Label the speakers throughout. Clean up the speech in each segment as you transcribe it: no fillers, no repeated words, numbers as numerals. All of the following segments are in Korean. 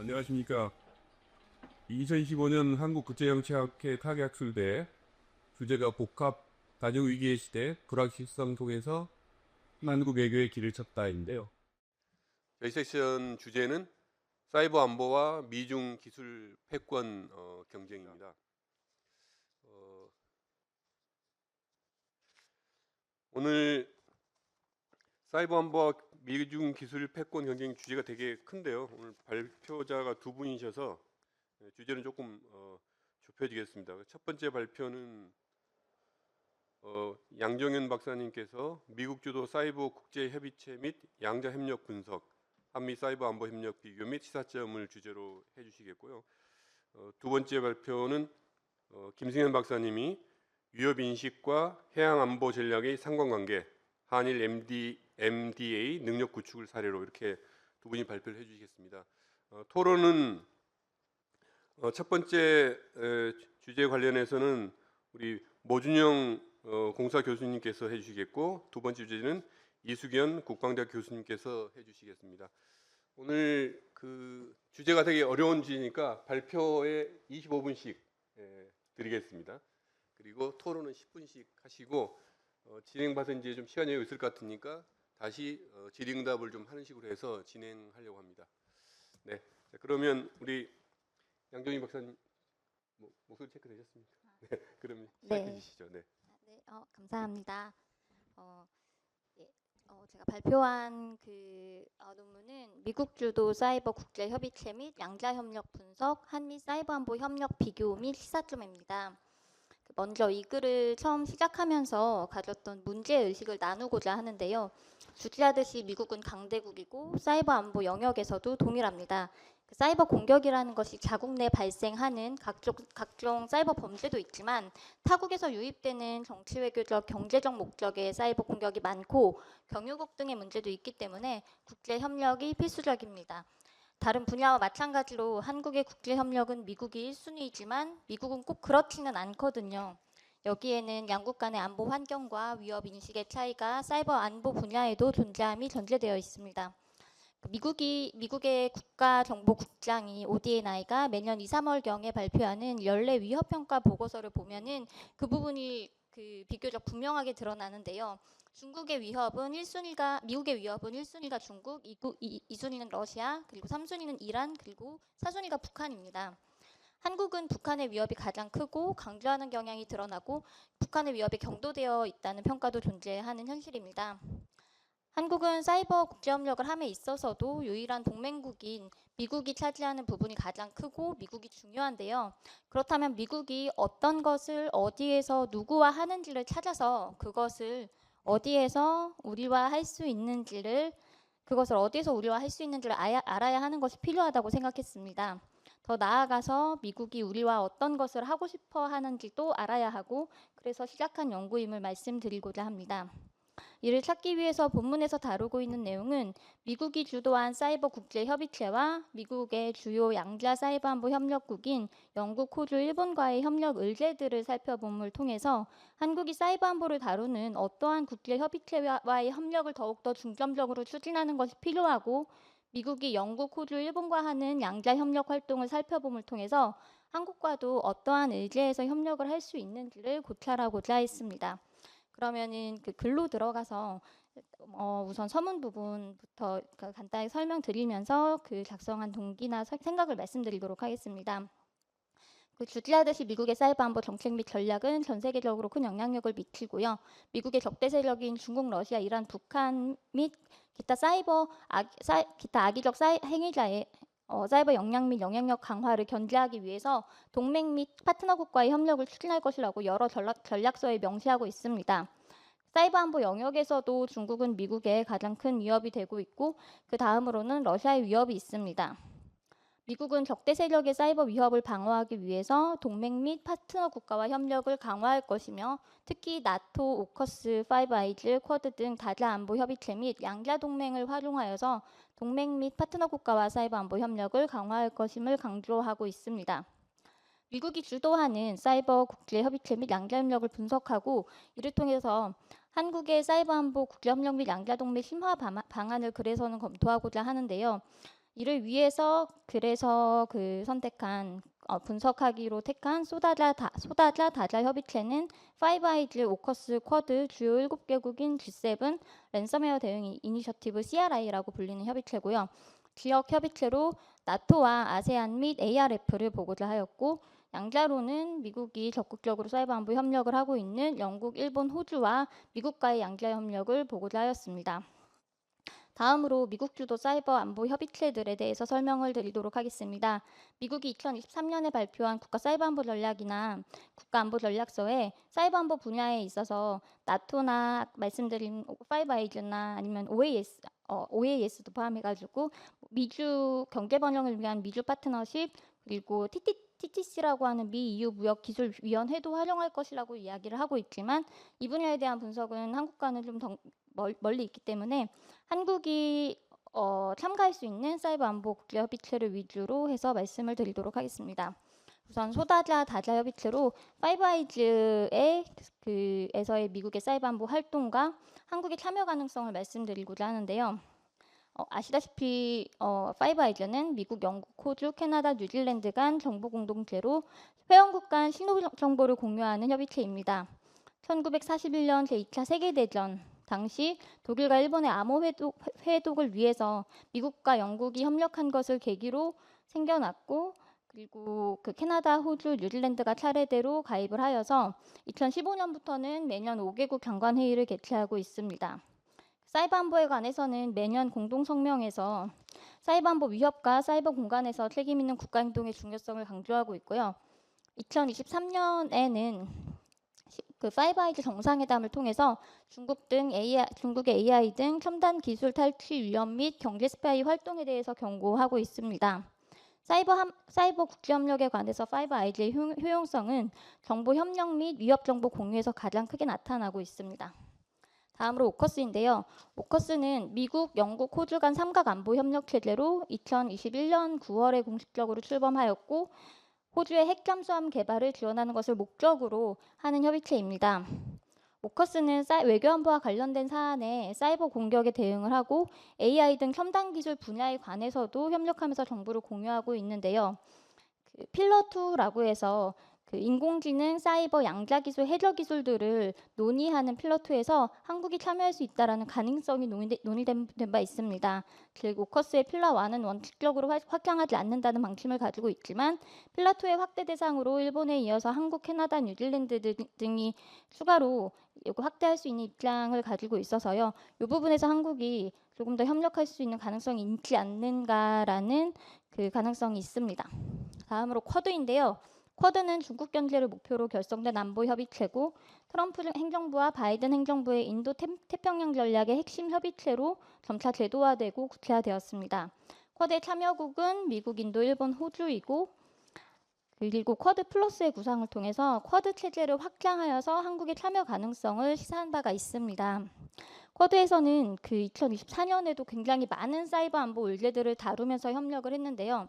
Speaker 1: 안녕하십니까. 2025년 한국국제정치학회 타계학술대 주제가 복합 다중위기의 시대 불확실성 속에서 한국 외교의 길을 쳤다인데요.
Speaker 2: 저희 세션 주제는 사이버 안보와 미중 기술 패권 경쟁입니다. 오늘 사이버 안보와 미중 기술 패권 경쟁 주제가 되게 큰데요. 오늘 발표자가 두 분이셔서 주제는 조금 좁혀지겠습니다. 첫 번째 발표는 양정현 박사님께서 미국 주도 사이버 국제 협의체 및 양자 협력 분석, 한미 사이버 안보 협력 비교 및 시사점을 주제로 해주시겠고요. 두 번째 발표는 김승현 박사님이 위협 인식과 해양 안보 전략의 상관관계, 한일 MDA 능력 구축을 사례로 이렇게 두 분이 발표를 해주시겠습니다. 토론은 첫 번째 주제 관련해서는 우리 모준영 공사 교수님께서 해주시겠고, 두 번째 주제는 이수견 국방대학 교수님께서 해주시겠습니다. 오늘 그 주제가 되게 어려운 주제니까 발표에 25분씩 드리겠습니다. 그리고 토론은 10분씩 하시고 진행받은 이제 좀 시간이 있을 것 같으니까 다시 질의응답을 좀 하는 식으로 해서 진행하려고 합니다. 네, 자, 그러면 우리 양정희 박사님 목소리 체크 되셨습니까? 네, 그럼 시작해 주시죠. 네.
Speaker 3: 네, 감사합니다. 제가 발표한 논문은 미국 주도 사이버 국제 협의체 및 양자 협력 분석, 한미 사이버 안보 협력 비교 및 시사점입니다. 먼저 이 글을 처음 시작하면서 가졌던 문제 의식을 나누고자 하는데요. 주지하듯이 미국은 강대국이고 사이버 안보 영역에서도 동일합니다. 사이버 공격이라는 것이 자국 내 발생하는 각종 사이버 범죄도 있지만 타국에서 유입되는 정치 외교적, 경제적 목적의 사이버 공격이 많고 경유국 등의 문제도 있기 때문에 국제 협력이 필수적입니다. 다른 분야와 마찬가지로 한국의 국제 협력은 미국이 1순위이지만 미국은 꼭 그렇지는 않거든요. 여기에는 양국 간의 안보 환경과 위협 인식의 차이가 사이버 안보 분야에도 존재함이 전제되어 있습니다. 미국의 국가정보국장이 ODNI가 매년 2, 3월경에 발표하는 연례 위협평가 보고서를 보면은 그 부분이 비교적 분명하게 드러나는데요. 미국의 위협은 1순위가 중국, 2순위는 러시아, 그리고 3순위는 이란, 그리고 4순위가 북한입니다. 한국은 북한의 위협이 가장 크고 강조하는 경향이 드러나고 북한의 위협에 경도되어 있다는 평가도 존재하는 현실입니다. 한국은 사이버 국제협력을 함에 있어서도 유일한 동맹국인 미국이 차지하는 부분이 가장 크고 미국이 중요한데요. 그렇다면 미국이 어떤 것을 어디에서 누구와 하는지를 찾아서 그것을 어디에서 우리와 할 수 있는지를 알아야 하는 것이 필요하다고 생각했습니다. 더 나아가서 미국이 우리와 어떤 것을 하고 싶어 하는지도 알아야 하고 그래서 시작한 연구임을 말씀드리고자 합니다. 이를 찾기 위해서 본문에서 다루고 있는 내용은 미국이 주도한 사이버 국제 협의체와 미국의 주요 양자 사이버 안보 협력국인 영국, 호주, 일본과의 협력 의제들을 살펴봄을 통해서 한국이 사이버 안보를 다루는 어떠한 국제 협의체와의 협력을 더욱더 중점적으로 추진하는 것이 필요하고 미국이 영국, 호주, 일본과 하는 양자 협력 활동을 살펴봄을 통해서 한국과도 어떠한 의제에서 협력을 할 수 있는지를 고찰하고자 했습니다. 그러면은 그 글로 들어가서 우선 서문 부분부터 간단히 설명드리면서 그 작성한 동기나 생각을 말씀드리도록 하겠습니다. 주지하듯이 미국의 사이버 안보 정책 및 전략은 전 세계적으로 큰 영향력을 미치고요. 미국의 적대 세력인 중국, 러시아, 이란, 북한 및 기타 악의적 행위자의 사이버 역량 및 영향력 강화를 견제하기 위해서 동맹 및 파트너국과의 협력을 추진할 것이라고 여러 전략서에 명시하고 있습니다. 사이버 안보 영역에서도 중국은 미국의 가장 큰 위협이 되고 있고 그 다음으로는 러시아의 위협이 있습니다. 미국은 적대 세력의 사이버 위협을 방어하기 위해서 동맹 및 파트너 국가와 협력을 강화할 것이며 특히 나토, 오커스, 파이브 아이즈, 쿼드 등 다자 안보 협의체 및 양자 동맹을 활용하여서 동맹 및 파트너 국가와 사이버 안보 협력을 강화할 것임을 강조하고 있습니다. 미국이 주도하는 사이버 국제 협의체 및 양자 협력을 분석하고 이를 통해서 한국의 사이버 안보 국제 협력 및 양자 동맹 심화 방안을 그래서는 검토하고자 하는데요. 이를 위해서 그래서 선택한 분석하기로 택한 소다자 다자 협의체는 파이브 아이즈, 오커스, 쿼드 주요 7개국인 G7 랜섬웨어 대응 이니셔티브 CRI라고 불리는 협의체고요. 지역 협의체로 나토와 아세안 및 ARF를 보고자 하였고, 양자로는 미국이 적극적으로 사이버 안보 협력을 하고 있는 영국, 일본, 호주와 미국과의 양자 협력을 보고자 하였습니다. 다음으로 미국 주도 사이버 안보 협의체들에 대해서 설명을 드리도록 하겠습니다. 미국이 2023년에 발표한 국가 사이버 안보 전략이나 국가 안보 전략서에 사이버 안보 분야에 있어서 나토나 말씀드린 파이브 아이즈나 아니면 OAS도 포함해가지고 미주 경제 번영을 위한 미주 파트너십, 그리고 TTC라고 하는 미 EU 무역기술위원회도 활용할 것이라고 이야기를 하고 있지만, 이 분야에 대한 분석은 한국과는 좀 더 멀리 있기 때문에 한국이 참가할 수 있는 사이버 안보 국제협의체를 위주로 해서 말씀을 드리도록 하겠습니다. 우선 소다자 다자 협의체로 파이브 아이즈에서의 미국의 사이버 안보 활동과 한국의 참여 가능성을 말씀드리고자 하는데요. 아시다시피 파이브 아이즈는 미국, 영국, 호주, 캐나다, 뉴질랜드 간 정보 공동체로 회원국 간 신호 정보를 공유하는 협의체입니다. 1941년 제2차 세계대전 당시 독일과 일본의 암호 회독을 위해서 미국과 영국이 협력한 것을 계기로 생겨났고, 그리고 캐나다, 호주, 뉴질랜드가 차례대로 가입을 하여서 2015년부터는 매년 5개국 장관회의를 개최하고 있습니다. 사이버 안보에 관해서는 매년 공동성명에서 사이버 안보 위협과 사이버 공간에서 책임 있는 국가행동의 중요성을 강조하고 있고요. 2023년에는 파이브 아이즈 정상회담을 통해서 중국의 AI 등 첨단 기술 탈취 위험 및 경제 스파이 활동에 대해서 경고하고 있습니다. 사이버 국제협력에 관해서 파이브 아이즈의 효용성은 정보 협력 및 위협 정보 공유에서 가장 크게 나타나고 있습니다. 다음으로 오커스인데요. 오커스는 미국, 영국, 호주 간 삼각 안보 협력 체제로 2021년 9월에 공식적으로 출범하였고, 호주의 핵 잠수함 개발을 지원하는 것을 목적으로 하는 협의체입니다. 오커스는 외교안보와 관련된 사안에 사이버 공격에 대응을 하고 AI 등 첨단 기술 분야에 관해서도 협력하면서 정보를 공유하고 있는데요. 필러2라고 해서 인공지능, 사이버, 양자기술, 해저기술들을 논의하는 필러2에서 한국이 참여할 수 있다는 가능성이 논의된 바 있습니다. 즉 오커스의 필러1은 원칙적으로 확장하지 않는다는 방침을 가지고 있지만, 필러2의 확대 대상으로 일본에 이어서 한국, 캐나다, 뉴질랜드 등이 추가로 확대할 수 있는 입장을 가지고 있어서요. 이 부분에서 한국이 조금 더 협력할 수 있는 가능성이 있지 않는가라는 가능성이 있습니다. 다음으로 쿼드인데요. 쿼드는 중국 견제를 목표로 결성된 안보 협의체고, 트럼프 행정부와 바이든 행정부의 인도 태평양 전략의 핵심 협의체로 점차 제도화되고 구체화되었습니다. 쿼드의 참여국은 미국, 인도, 일본, 호주이고, 그리고 쿼드 플러스의 구상을 통해서 쿼드 체제를 확장하여서 한국의 참여 가능성을 시사한 바가 있습니다. 쿼드에서는 2024년에도 굉장히 많은 사이버 안보 의제들을 다루면서 협력을 했는데요.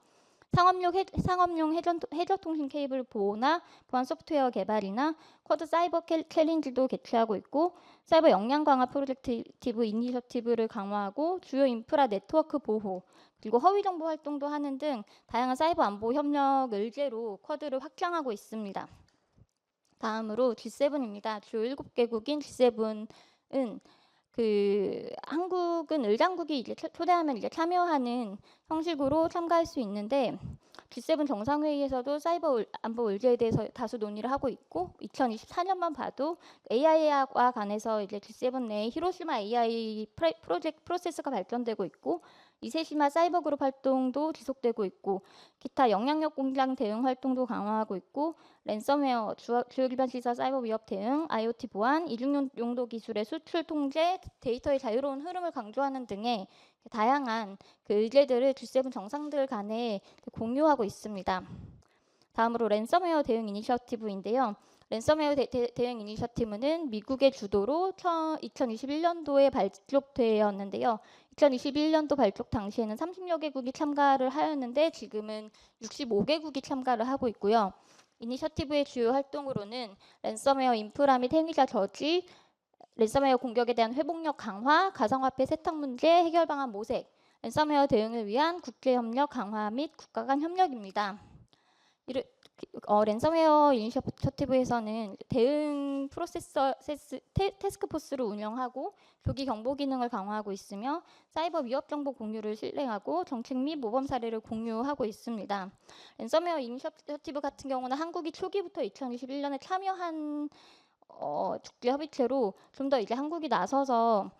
Speaker 3: 상업용 해저통신 케이블 보호나 보안 소프트웨어 개발이나 쿼드 사이버 챌린지도 개최하고 있고, 사이버 역량 강화 프로젝티브 이니셔티브를 강화하고 주요 인프라 네트워크 보호, 그리고 허위 정보 활동도 하는 등 다양한 사이버 안보 협력 의제로 쿼드를 확장하고 있습니다. 다음으로 G7입니다. 주요 7개국인 G7은 한국은 의장국이 초대하면 참여하는 형식으로 참가할 수 있는데, G7 정상회의에서도 사이버 안보 의제에 대해서 다수 논의를 하고 있고, 2024년만 봐도 AI와 관해서 G7 내에 히로시마 AI 프로세스가 발전되고 있고, 이세시마 사이버 그룹 활동도 지속되고 있고, 기타 영향력 공장 대응 활동도 강화하고 있고, 랜섬웨어, 주요 기반 시설 사이버 위협 대응, IoT 보안, 이중 용도 기술의 수출 통제, 데이터의 자유로운 흐름을 강조하는 등의 다양한 의제들을 G7 정상들 간에 공유하고 있습니다. 다음으로 랜섬웨어 대응 이니셔티브인데요. 랜섬웨어 대응 이니셔티브는 미국의 주도로 2021년도에 발족되었는데요. 2021년도 발족 당시에는 30여 개국이 참가를 하였는데, 지금은 65개국이 참가를 하고 있고요. 이니셔티브의 주요 활동으로는 랜섬웨어 인프라 및 행위자 저지, 랜섬웨어 공격에 대한 회복력 강화, 가상화폐 세탁 문제 해결 방안 모색, 랜섬웨어 대응을 위한 국제협력 강화 및 국가 간 협력입니다. 랜섬웨어 이니셔티브에서는 대응 태스크포스를 운영하고 조기 경보 기능을 강화하고 있으며 사이버 위협 정보 공유를 실행하고 정책 및 모범 사례를 공유하고 있습니다. 랜섬웨어 이니셔티브 같은 경우는 한국이 초기부터 2021년에 참여한 국제 협의체로 좀 더 이제 한국이 나서서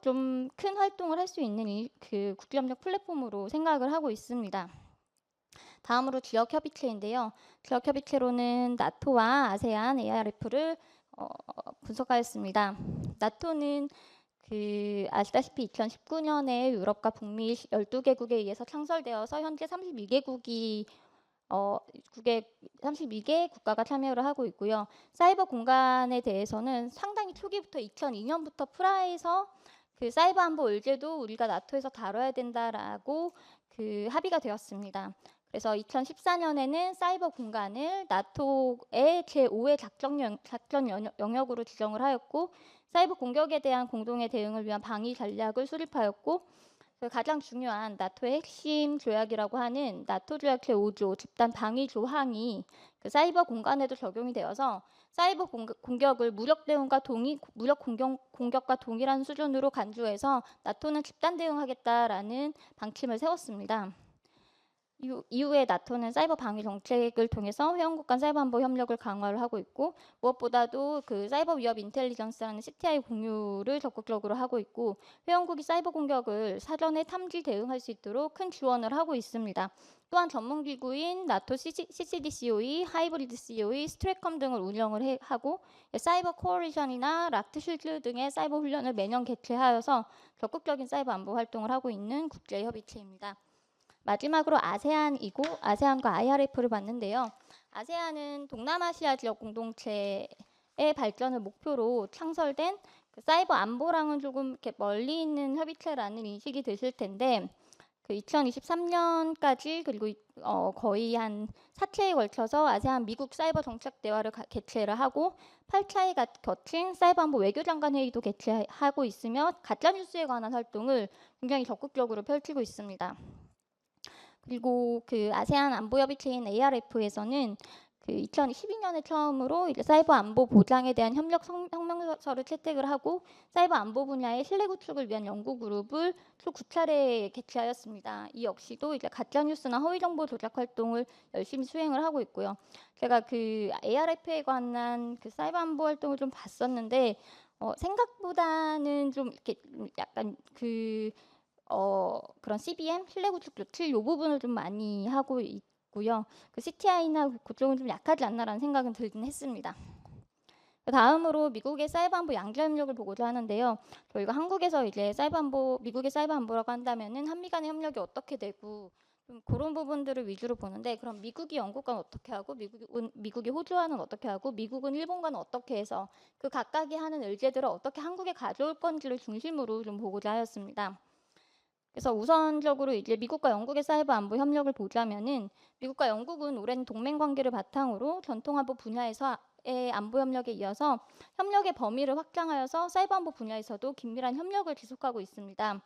Speaker 3: 좀 큰 활동을 할 수 있는 그 국제협력 플랫폼으로 생각을 하고 있습니다. 다음으로 지역 협의체인데요. 지역 협의체로는 나토와 아세안, ARF를 분석하였습니다. 나토는 아시다시피 2019년에 유럽과 북미 12개국에 의해서 창설되어서 현재 32개 국가가 참여를 하고 있고요. 사이버 공간에 대해서는 상당히 초기부터 2002년부터 프라하에서 그 사이버 안보 의제도 우리가 나토에서 다뤄야 된다라고 합의가 되었습니다. 그래서 2014년에는 사이버 공간을 나토의 제5의 작전 영역으로 지정을 하였고 사이버 공격에 대한 공동의 대응을 위한 방위 전략을 수립하였고 가장 중요한 나토의 핵심 조약이라고 하는 나토 조약 제5조 집단 방위 조항이 그 사이버 공간에도 적용이 되어서 사이버 공격을 무력 공격과 동일한 수준으로 간주해서 나토는 집단 대응하겠다라는 방침을 세웠습니다. 이후에 나토는 사이버 방위 정책을 통해서 회원국 간 사이버 안보 협력을 강화를 하고 있고 무엇보다도 그 사이버 위협 인텔리전스라는 CTI 공유를 적극적으로 하고 있고 회원국이 사이버 공격을 사전에 탐지 대응할 수 있도록 큰 지원을 하고 있습니다. 또한 전문 기구인 나토 CCDCOE, 하이브리드 COE, 스트래컴 등을 운영을 하고 사이버 코어리션이나 락트쉴드 등의 사이버 훈련을 매년 개최하여서 적극적인 사이버 안보 활동을 하고 있는 국제 협의체입니다. 마지막으로 아세안과 IRF를 봤는데요. 아세안은 동남아시아 지역 공동체의 발전을 목표로 창설된 그 사이버 안보랑은 조금 이렇게 멀리 있는 협의체라는 인식이 드실 텐데 2023년까지 그리고 거의 한 4차에 걸쳐서 아세안 미국 사이버 정책 대화를 개최를 하고 8차에 거친 사이버 안보 외교장관 회의도 개최하고 있으며 가짜뉴스에 관한 활동을 굉장히 적극적으로 펼치고 있습니다. 그리고 그 아세안 안보협의체인 ARF에서는 그 2012년에 처음으로 이제 사이버 안보 보장에 대한 협력 성명서를 채택을 하고 사이버 안보 분야의 신뢰 구축을 위한 연구 그룹을 총 9차례 개최하였습니다. 이 역시도 이제 가짜 뉴스나 허위 정보 조작 활동을 열심히 수행을 하고 있고요. 제가 그 ARF에 관한 그 사이버 안보 활동을 좀 봤었는데 생각보다는 좀 이렇게 약간 그런 CBM 신뢰 구축 조치 이 부분을 좀 많이 하고 있고요. 그 CTI나 그쪽은 좀 약하지 않나라는 생각은 들긴 했습니다. 다음으로 미국의 사이버 안보 양자 협력을 보고자 하는데요. 저희가 한국에서 이제 미국의 사이버 안보라고 한다면은 한미 간의 협력이 어떻게 되고 좀 그런 부분들을 위주로 보는데 그럼 미국이 영국과는 어떻게 하고 미국이 호주와는 어떻게 하고 미국은 일본과는 어떻게 해서 그 각각이 하는 의제들을 어떻게 한국에 가져올 건지를 중심으로 좀 보고자 하였습니다. 그래서 우선적으로 이제 미국과 영국의 사이버 안보 협력을 보자면은 미국과 영국은 오랜 동맹 관계를 바탕으로 전통 안보 분야에서의 안보 협력에 이어서 협력의 범위를 확장하여서 사이버 안보 분야에서도 긴밀한 협력을 지속하고 있습니다.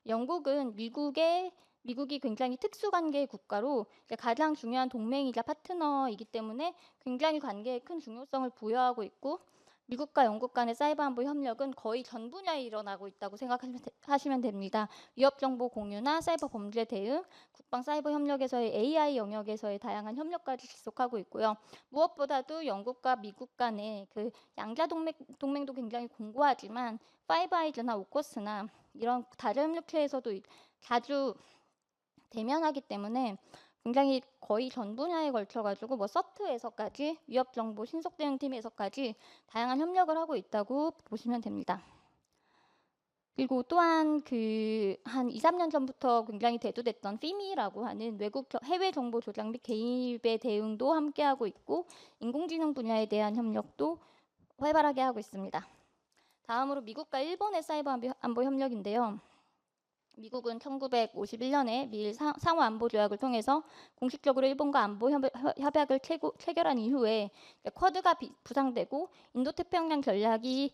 Speaker 3: 영국은 미국이 굉장히 특수관계의 국가로 가장 중요한 동맹이자 파트너이기 때문에 굉장히 관계에 큰 중요성을 부여하고 있고 미국과 영국 간의 사이버 안보 협력은 거의 전 분야에 일어나고 있다고 생각하시면 됩니다. 위협 정보 공유나 사이버 범죄 대응, 국방 사이버 협력에서의 AI 영역에서의 다양한 협력까지 지속하고 있고요. 무엇보다도 영국과 미국 간의 그 양자 동맹도 굉장히 공고하지만 파이브 아이즈나 오커스나 이런 다자 협력체에서도 자주 대면하기 때문에 굉장히 거의 전 분야에 걸쳐가지고 서트에서까지 위협정보 신속대응팀에서까지 다양한 협력을 하고 있다고 보시면 됩니다. 그리고 또한 한 2, 3년 전부터 굉장히 대두됐던 FIMI라고 하는 해외 정보 조작 및 개입의 대응도 함께하고 있고 인공지능 분야에 대한 협력도 활발하게 하고 있습니다. 다음으로 미국과 일본의 사이버 안보 협력인데요. 미국은 1951년에 미일 상호 안보 조약을 통해서 공식적으로 일본과 안보 협약을 체결한 이후에 쿼드가 부상되고 인도태평양 전략이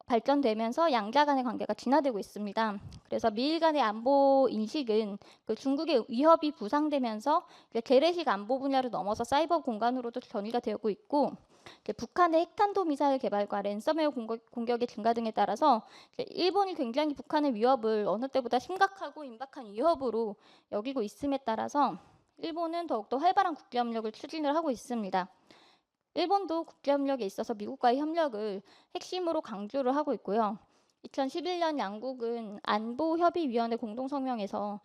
Speaker 3: 발전되면서 양자 간의 관계가 진화되고 있습니다. 그래서 미일 간의 안보 인식은 그 중국의 위협이 부상되면서 이제 재래식 안보 분야를 넘어서 사이버 공간으로도 전이가 되고 있고, 이제 북한의 핵탄도 미사일 개발과 랜섬웨어 공격의 증가 등에 따라서 이제 일본이 굉장히 북한의 위협을 어느 때보다 심각하고 임박한 위협으로 여기고 있음에 따라서 일본은 더욱더 활발한 국제협력을 추진을 하고 있습니다. 일본도 국제협력에 있어서 미국과의 협력을 핵심으로 강조를 하고 있고요. 2011년 양국은 안보협의위원회 공동성명에서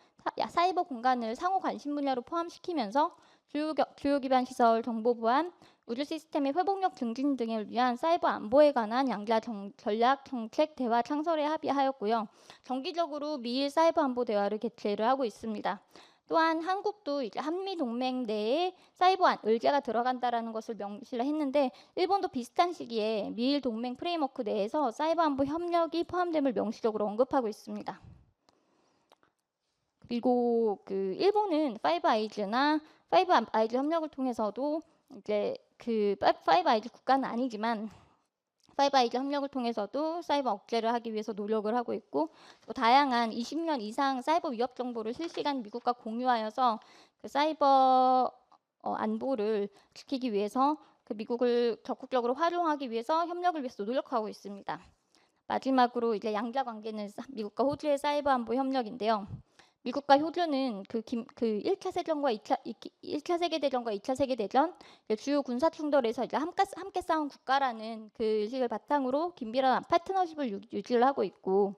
Speaker 3: 사이버 공간을 상호 관심 분야로 포함시키면서 주요 기반 시설, 정보 보안, 우주 시스템의 회복력 증진 등을 위한 사이버 안보에 관한 양자 전략 정책 대화 창설에 합의하였고요. 정기적으로 미일 사이버 안보 대화를 개최를 하고 있습니다. 또한 한국도 이제 한미 동맹 내에 사이버 의제가 들어간다라는 것을 명시를 했는데, 일본도 비슷한 시기에 미일 동맹 프레임워크 내에서 사이버 안보 협력이 포함됨을 명시적으로 언급하고 있습니다. 그리고 그 일본은 파이브 아이즈 협력을 통해서도 이제 그 파이브 아이즈 국가는 아니지만 파이브 아이즈 협력을 통해서도 사이버 억제를 하기 위해서 노력을 하고 있고, 또 다양한 20년 이상 사이버 위협 정보를 실시간 미국과 공유하여서 그 사이버 안보를 지키기 위해서 그 미국을 적극적으로 활용하기 위해서 협력을 위해서 노력하고 있습니다. 마지막으로 이제 양자 관계는 미국과 호주의 사이버 안보 협력인데요. 미국과 호주는 그 1차 세계대전과 2차 세계대전 주요 군사 충돌에서 이제 함께 싸운 국가라는 그 식을 바탕으로 긴밀한 파트너십을 유지를 하고 있고,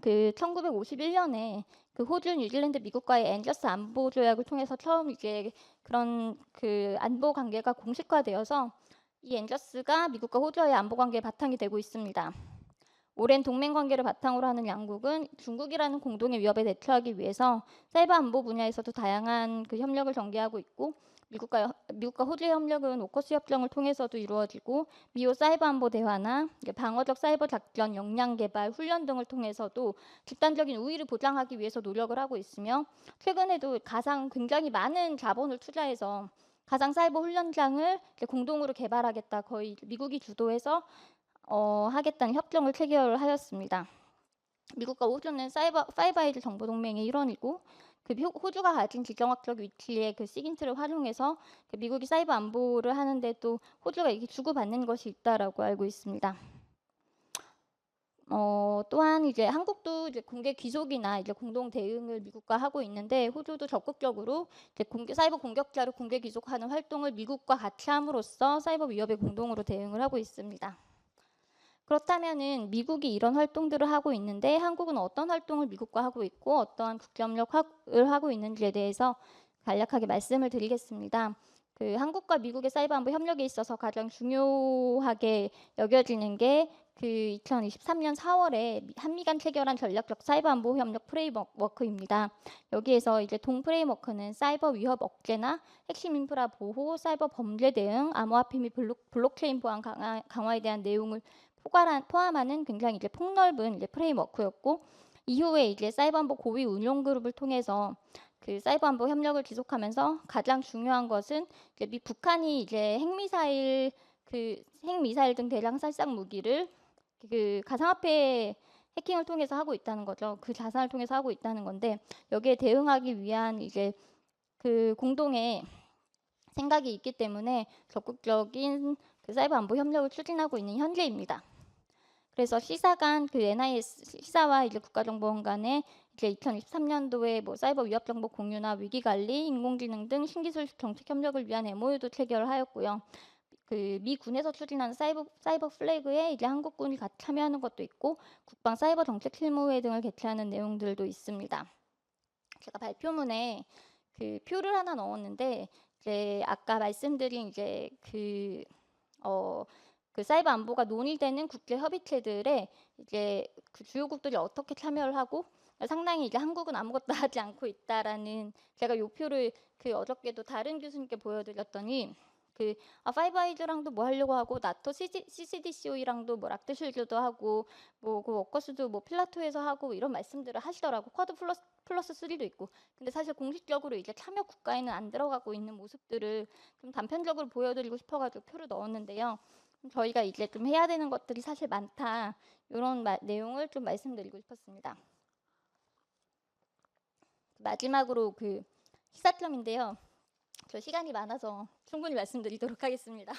Speaker 3: 그 1951년에 그 호주, 뉴질랜드, 미국과의 엔저스 안보 조약을 통해서 처음 이제 그런 그 안보 관계가 공식화되어서 이 엔저스가 미국과 호주와의 안보 관계의 바탕이 되고 있습니다. 오랜 동맹 관계를 바탕으로 하는 양국은 중국이라는 공동의 위협에 대처하기 위해서 사이버 안보 분야에서도 다양한 그 협력을 전개하고 있고, 미국과 호주의 협력은 오커스 협정을 통해서도 이루어지고, 미호 사이버 안보 대화나 방어적 사이버 작전 역량 개발, 훈련 등을 통해서도 집단적인 우위를 보장하기 위해서 노력을 하고 있으며, 최근에도 굉장히 많은 자본을 투자해서 가상 사이버 훈련장을 공동으로 개발하겠다, 거의 미국이 주도해서 하겠다는 협정을 체결하였습니다. 미국과 호주는 파이브 아이즈 정보 동맹의 일원이고, 그 호주가 가진 지정학적 위치의 그 시긴트를 활용해서 그 미국이 사이버 안보를 하는데 또 호주가 이렇게 주고받는 것이 있다라고 알고 있습니다. 또한 이제 한국도 이제 공개 귀속이나 이제 공동 대응을 미국과 하고 있는데, 호주도 적극적으로 이제 사이버 공격자를 공개 귀속하는 활동을 미국과 같이 함으로써 사이버 위협에 공동으로 대응을 하고 있습니다. 그렇다면은 미국이 이런 활동들을 하고 있는데 한국은 어떤 활동을 미국과 하고 있고 어떠한 국제협력을 하고 있는지에 대해서 간략하게 말씀을 드리겠습니다. 그 한국과 미국의 사이버 안보 협력에 있어서 가장 중요하게 여겨지는 게 그 2023년 4월에 한미 간 체결한 전략적 사이버 안보 협력 프레임워크입니다. 여기에서 이제 동 프레임워크는 사이버 위협 억제나 핵심 인프라 보호, 사이버 범죄 대응, 암호화폐 및 블록체인 보안 강화에 대한 내용을 포함하는 굉장히 이제 폭넓은 이제 프레임워크였고, 이후에 이제 사이버 안보 고위 운용 그룹을 통해서 그 사이버 안보 협력을 지속하면서 가장 중요한 것은 이제 북한이 이제 핵미사일 등 대량 살상 무기를 그 가상화폐 해킹을 통해서 하고 있다는 거죠. 그 자산을 통해서 하고 있다는 건데, 여기에 대응하기 위한 이제 그 공동의 생각이 있기 때문에 적극적인 그 사이버 안보 협력을 추진하고 있는 현재입니다. 그래서 시사 간 그 NIS 시사와 이제 국가정보원 간에 이제 2023년도에 뭐 사이버 위협 정보 공유나 위기 관리, 인공지능 등 신기술 정책 협력을 위한 MOU도 체결하였고요. 그 미 군에서 추진하는 사이버 플래그에 이제 한국군이 같이 참여하는 것도 있고, 국방 사이버 정책 실무회 등을 개최하는 내용들도 있습니다. 제가 발표문에 그 표를 하나 넣었는데, 이제 아까 말씀드린 이제 그 사이버 안보가 논의되는 국제 협의체들에 이제 그 주요국들이 어떻게 참여를 하고, 상당히 이제 한국은 아무것도 하지 않고 있다라는, 제가 이 표를 그 어저께도 다른 교수님께 보여드렸더니 파이브 아이즈랑도 뭐 하려고 하고, 나토 CCDCO이랑도 뭐 락드쉴드도 하고, 뭐 그 워커스도 뭐 필라토에서 하고 이런 말씀들을 하시더라고. 쿼드 플러스 3도 있고. 근데 사실 공식적으로 이제 참여 국가에는 안 들어가고 있는 모습들을 좀 단편적으로 보여드리고 싶어가지고 표를 넣었는데요. 저희가 이제 좀 해야 되는 것들이 사실 많다. 이런 내용을 좀 말씀드리고 싶었습니다. 마지막으로 그 시사점인데요. 저 시간이 많아서 충분히 말씀드리도록 하겠습니다.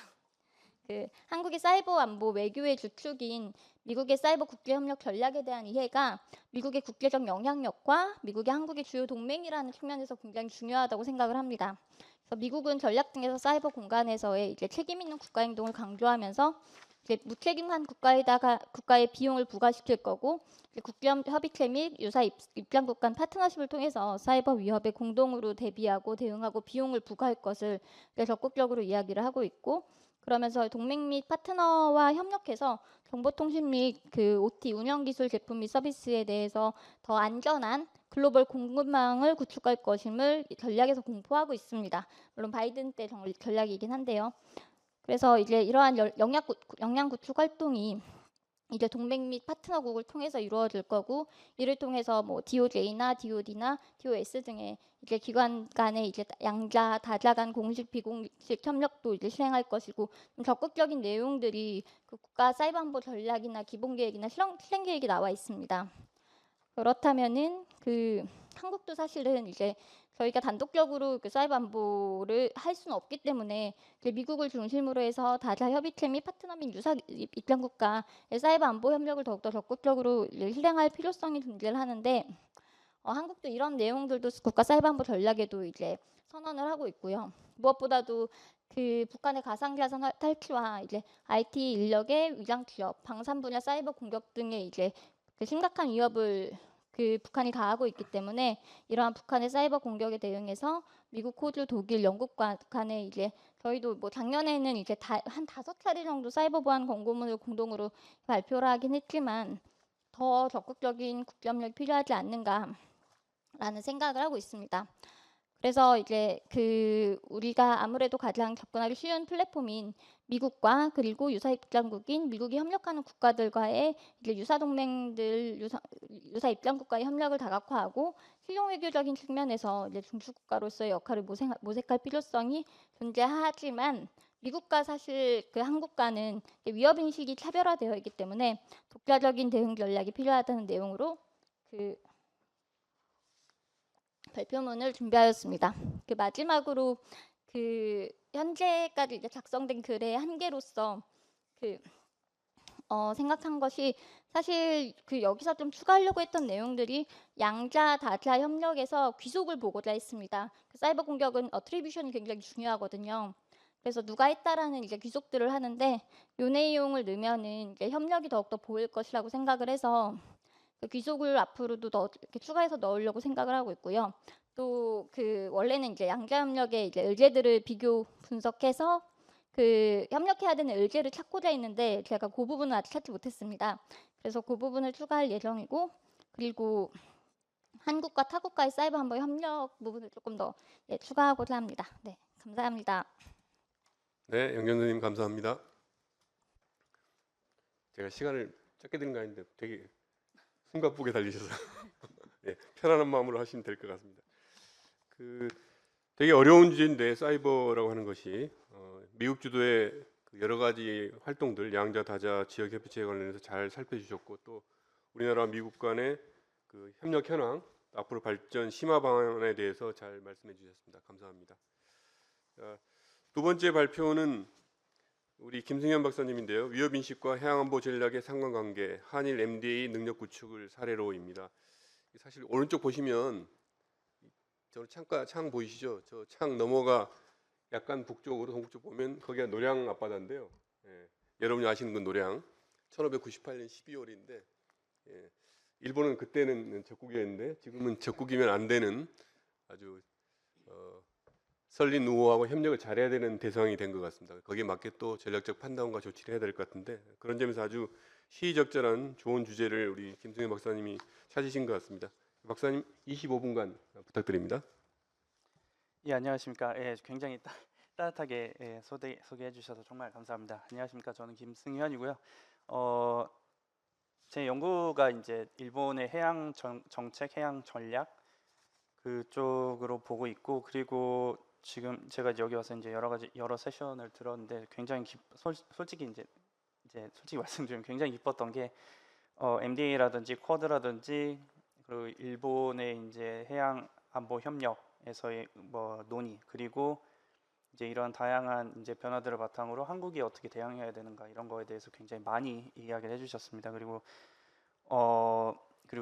Speaker 3: 한국의 사이버 안보 외교의 주축인 미국의 사이버 국제 협력 전략에 대한 이해가 미국의 국제적 영향력과 미국의 한국의 주요 동맹이라는 측면에서 굉장히 중요하다고 생각을 합니다. 그래서 미국은 전략 등에서 사이버 공간에서의 이제 책임 있는 국가 행동을 강조하면서 이제 무책임한 국가의 비용을 부과시킬 거고, 국제 협의체 및 유사 입장국 간 파트너십을 통해서 사이버 위협에 공동으로 대비하고 대응하고 비용을 부과할 것을 적극적으로 이야기를 하고 있고, 그러면서 동맹 및 파트너와 협력해서 정보통신 및 OT 운영기술 제품 및 서비스에 대해서 더 안전한 글로벌 공급망을 구축할 것임을 전략에서 공포하고 있습니다. 물론 바이든 때 전략이긴 한데요. 그래서 이제 이러한 역량 구축 활동이 이제 동맹 및 파트너국을 통해서 이루어질 거고, 이를 통해서 뭐 DOJ나 DOD나 DOS 등의 이제 기관 간의 이제 양자, 다자 간 공식 비공식 협력도 이제 실행할 것이고, 좀 적극적인 내용들이 국가 사이버 안보 전략이나 기본 계획이나 실행 계획이 나와 있습니다. 그렇다면은 한국도 사실은 이제 저희가 단독적으로 사이버 안보를 할 수는 없기 때문에 미국을 중심으로 해서 다자 협의체 및 파트너 및 유사 입장 국가의 사이버 안보 협력을 더욱더 적극적으로 실행할 필요성이 존재를 하는데, 한국도 이런 내용들도 국가 사이버 안보 전략에도 이제 선언을 하고 있고요. 무엇보다도 북한의 가상자산 탈취와 이제 IT 인력의 위장 취업, 방산 분야 사이버 공격 등의 이제 심각한 위협을 북한이 가하고 있기 때문에, 이러한 북한의 사이버 공격에 대응해서 미국, 호주, 독일, 영국 간에 이제 저희도 뭐 작년에는 이제 한 5차례 정도 사이버 보안 권고문을 공동으로 발표를 하긴 했지만 더 적극적인 국제협력이 필요하지 않는가라는 생각을 하고 있습니다. 그래서 이제 우리가 아무래도 가장 접근하기 쉬운 플랫폼인 미국과 그리고 유사 입장국인 미국이 협력하는 국가들과의 이제 유사 동맹들, 유사 입장국과의 협력을 다각화하고 실용 외교적인 측면에서 이제 중추 국가로서의 역할을 모색할 필요성이 존재하지만, 미국과 사실 한국과는 위협 인식이 차별화되어 있기 때문에 독자적인 대응 전략이 필요하다는 내용으로 발표문을 준비하였습니다. 마지막으로 현재까지 이제 작성된 글의 한계로서 생각한 것이, 사실 여기서 좀 추가하려고 했던 내용들이 양자 다자 협력에서 귀속을 보고자 했습니다. 사이버 공격은 어트리뷰션이 굉장히 중요하거든요. 그래서 누가 했다라는 이제 귀속들을 하는데, 요 내용을 넣으면은 이제 협력이 더욱더 보일 것이라고 생각을 해서 귀속을 앞으로도 이렇게 추가해서 넣으려고 생각을 하고 있고요. 또 원래는 이제 양자 협력의 이제 의제들을 비교 분석해서 협력해야 되는 의제를 찾고자 했는데 제가 그 부분은 아직 찾지 못했습니다. 그래서 그 부분을 추가할 예정이고, 그리고 한국과 타국과의 사이버 안보 협력 부분을 조금 더 추가하고자 합니다. 네, 감사합니다.
Speaker 2: 네, 영 교수님 감사합니다. 제가 시간을 짧게 드린 거 아닌데 되게 숨가쁘게 달리셔서 네, 편안한 마음으로 하시면 될 것 같습니다. 되게 어려운 주제인데, 사이버라고 하는 것이 미국 주도의 여러 가지 활동들, 양자, 다자, 지역 협의체에 관련해서 잘 살펴주셨고, 또 우리나라와 미국 간의 협력 현황, 앞으로 발전 심화 방안에 대해서 잘 말씀해 주셨습니다. 감사합니다. 두 번째 발표는 우리 김승현 박사님인데요. 위협인식과 해양안보 전략의 상관관계, 한일 MDA 능력 구축을 사례로입니다. 사실 오른쪽 보시면 저 창 보이시죠? 저 창 너머가 약간 북쪽으로 동북쪽 보면 거기가 노량 앞바다인데요. 여러분이 아시는 건 노량. 1598년 12월인데 일본은 그때는 적국이었는데 지금은 적국이면 안 되는 아주 설린 우호하고 협력을 잘해야 되는 대상이 된 것 같습니다. 거기에 맞게 또 전략적 판단과 조치를 해야 될 것 같은데, 그런 점에서 아주 시의적절한 좋은 주제를 우리 김승현 박사님이 찾으신 것 같습니다. 박사님 25분간 부탁드립니다.
Speaker 4: 예, 안녕하십니까. 예, 굉장히 따뜻하게 소개해 주셔서 정말 감사합니다. 안녕하십니까. 저는 김승현이고요. 제 연구가 이제 일본의 해양 정책, 해양 전략 그쪽으로 보고 있고, 그리고 지금 제가 여기 와서 이제 여러 세션을 들었는데 굉장히 솔직히 이제 솔직히 말씀드리면 굉장히 기뻤던 게 MDA라든지 쿼드라든지 그리고 일본의 이제 해양 안보 협력에서의 뭐 논의 그리고 이제 이런 다양한 이제 변화들을 바탕으로 한국이 어떻게 대응해야 되는가 이런 거에 대해서 굉장히 많이 이야기를 해주셨습니다. 그리고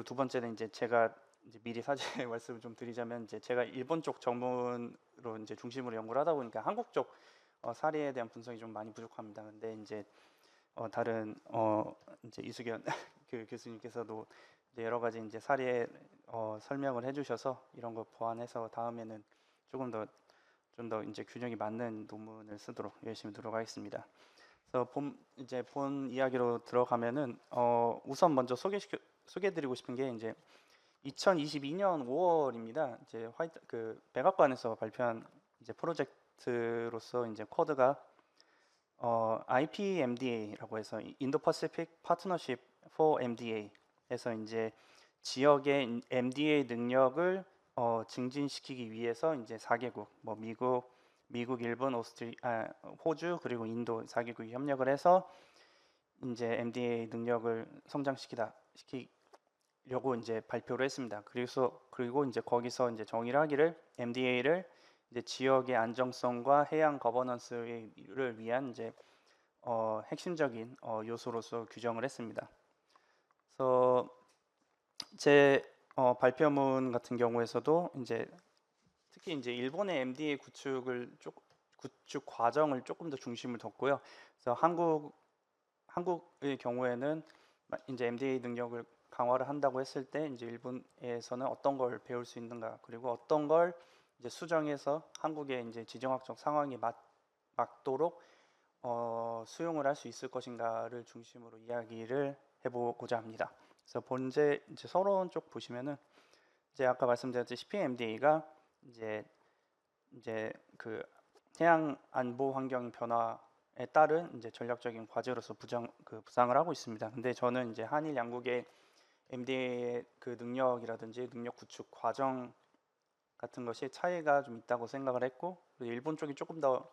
Speaker 4: 두 번째는 이제 제가 이제 미리 사전에 말씀을 좀 드리자면 이제 제가 일본 쪽 전문으로 이제 중심으로 연구를 하다 보니까 한국 쪽 사례에 대한 분석이 좀 많이 부족합니다. 근데 이제 다른 이제 이수견 그 교수님께서도 이제 여러 가지 이제 사례 설명을 해주셔서 이런 거 보완해서 다음에는 조금 더 좀 더 이제 균형이 맞는 논문을 쓰도록 열심히 노력하겠습니다. 그래서 본 이야기로 들어가면은 우선 먼저 소개드리고 싶은 게 이제 2022년 5월입니다. 이제 백악관에서 발표한 이제 프로젝트로서 이제 쿼드가 IPMDA라고 해서 Indo-Pacific Partnership for MDA에서 이제 지역의 MDA 능력을 증진시키기 위해서 이제 4개국 뭐 미국, 일본, 호주 그리고 인도 4개국이 협력을 해서 이제 MDA 능력을 시키려고 이제 발표를 했습니다. 그리고 이제 거기서 이제 정의를 하기를 MDA를 이제 지역의 안정성과 해양 거버넌스를 위한 이제 핵심적인 요소로서 규정을 했습니다. 그래서 제 발표문 같은 경우에서도 이제 특히 이제 일본의 MDA 구축 과정을 조금 더 중심을 뒀고요. 그래서 한국의 경우에는 이제 MDA 능력을 강화를 한다고 했을 때 이제 일본에서는 어떤 걸 배울 수 있는가 그리고 어떤 걸 이제 수정해서 한국의 이제 지정학적 상황에 맞도록 수용을 할 수 있을 것인가를 중심으로 이야기를 해보고자 합니다. 그래서 이제 서론 쪽 보시면은 이제 아까 말씀드렸듯이 CPMDA가 이제 그 해양 안보 환경 변화에 따른 이제 전략적인 과제로서 부상을 하고 있습니다. 근데 저는 이제 한일 양국의 MDA의 그 능력이라든지 능력 구축 과정 같은 것이 차이가 좀 있다고 생각을 했고 일본 쪽이 조금 더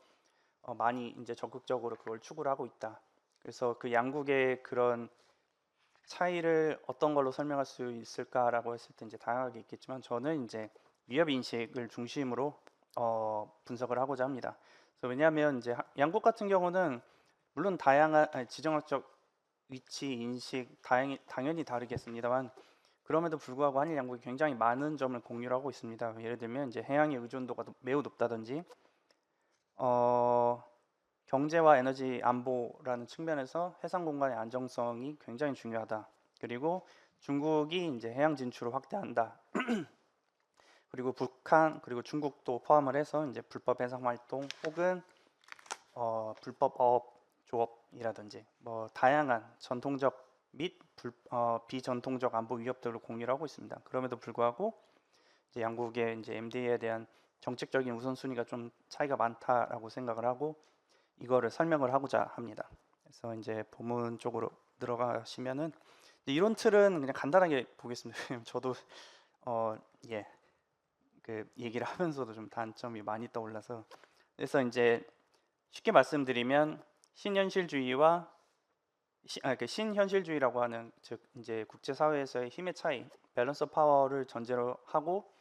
Speaker 4: 많이 이제 적극적으로 그걸 추구를 하고 있다. 그래서 그 양국의 그런 차이를 어떤 걸로 설명할 수 있을까라고 했을 때 이제 다양하게 있겠지만 저는 이제 위협 인식을 중심으로 분석을 하고자 합니다. 그래서 왜냐하면 이제 양국 같은 경우는 물론 다양한 지정학적 위치 인식 당연히 다르겠습니다만 그럼에도 불구하고 한일 양국이 굉장히 많은 점을 공유를 하고 있습니다. 예를 들면 이제 해양의 의존도가 매우 높다든지 경제와 에너지 안보라는 측면에서 해상 공간의 안정성이 굉장히 중요하다. 그리고 중국이 이제 해양 진출을 확대한다. 그리고 북한 그리고 중국도 포함을 해서 이제 불법 해상 활동 혹은 불법 어업 조업이라든지 뭐 다양한 전통적 및 비전통적 안보 위협들을 공유를 하고 있습니다. 그럼에도 불구하고 이제 양국의 이제 MDA에 대한 정책적인 우선순위가 좀 차이가 많다라고 생각을 하고 이거를 설명을 하고자 합니다. 그래서 이제 본문 쪽으로 들어가시면은 이론 틀은 그냥 간단하게 보겠습니다. 저도 그 얘기를 하면서도 좀 단점이 많이 떠올라서 그래서 이제 쉽게 말씀드리면 신현실주의와 신현실주의라고 하는 즉 이제 국제사회에서의 힘의 차이, 밸런스 오브 파워를 전제로 하고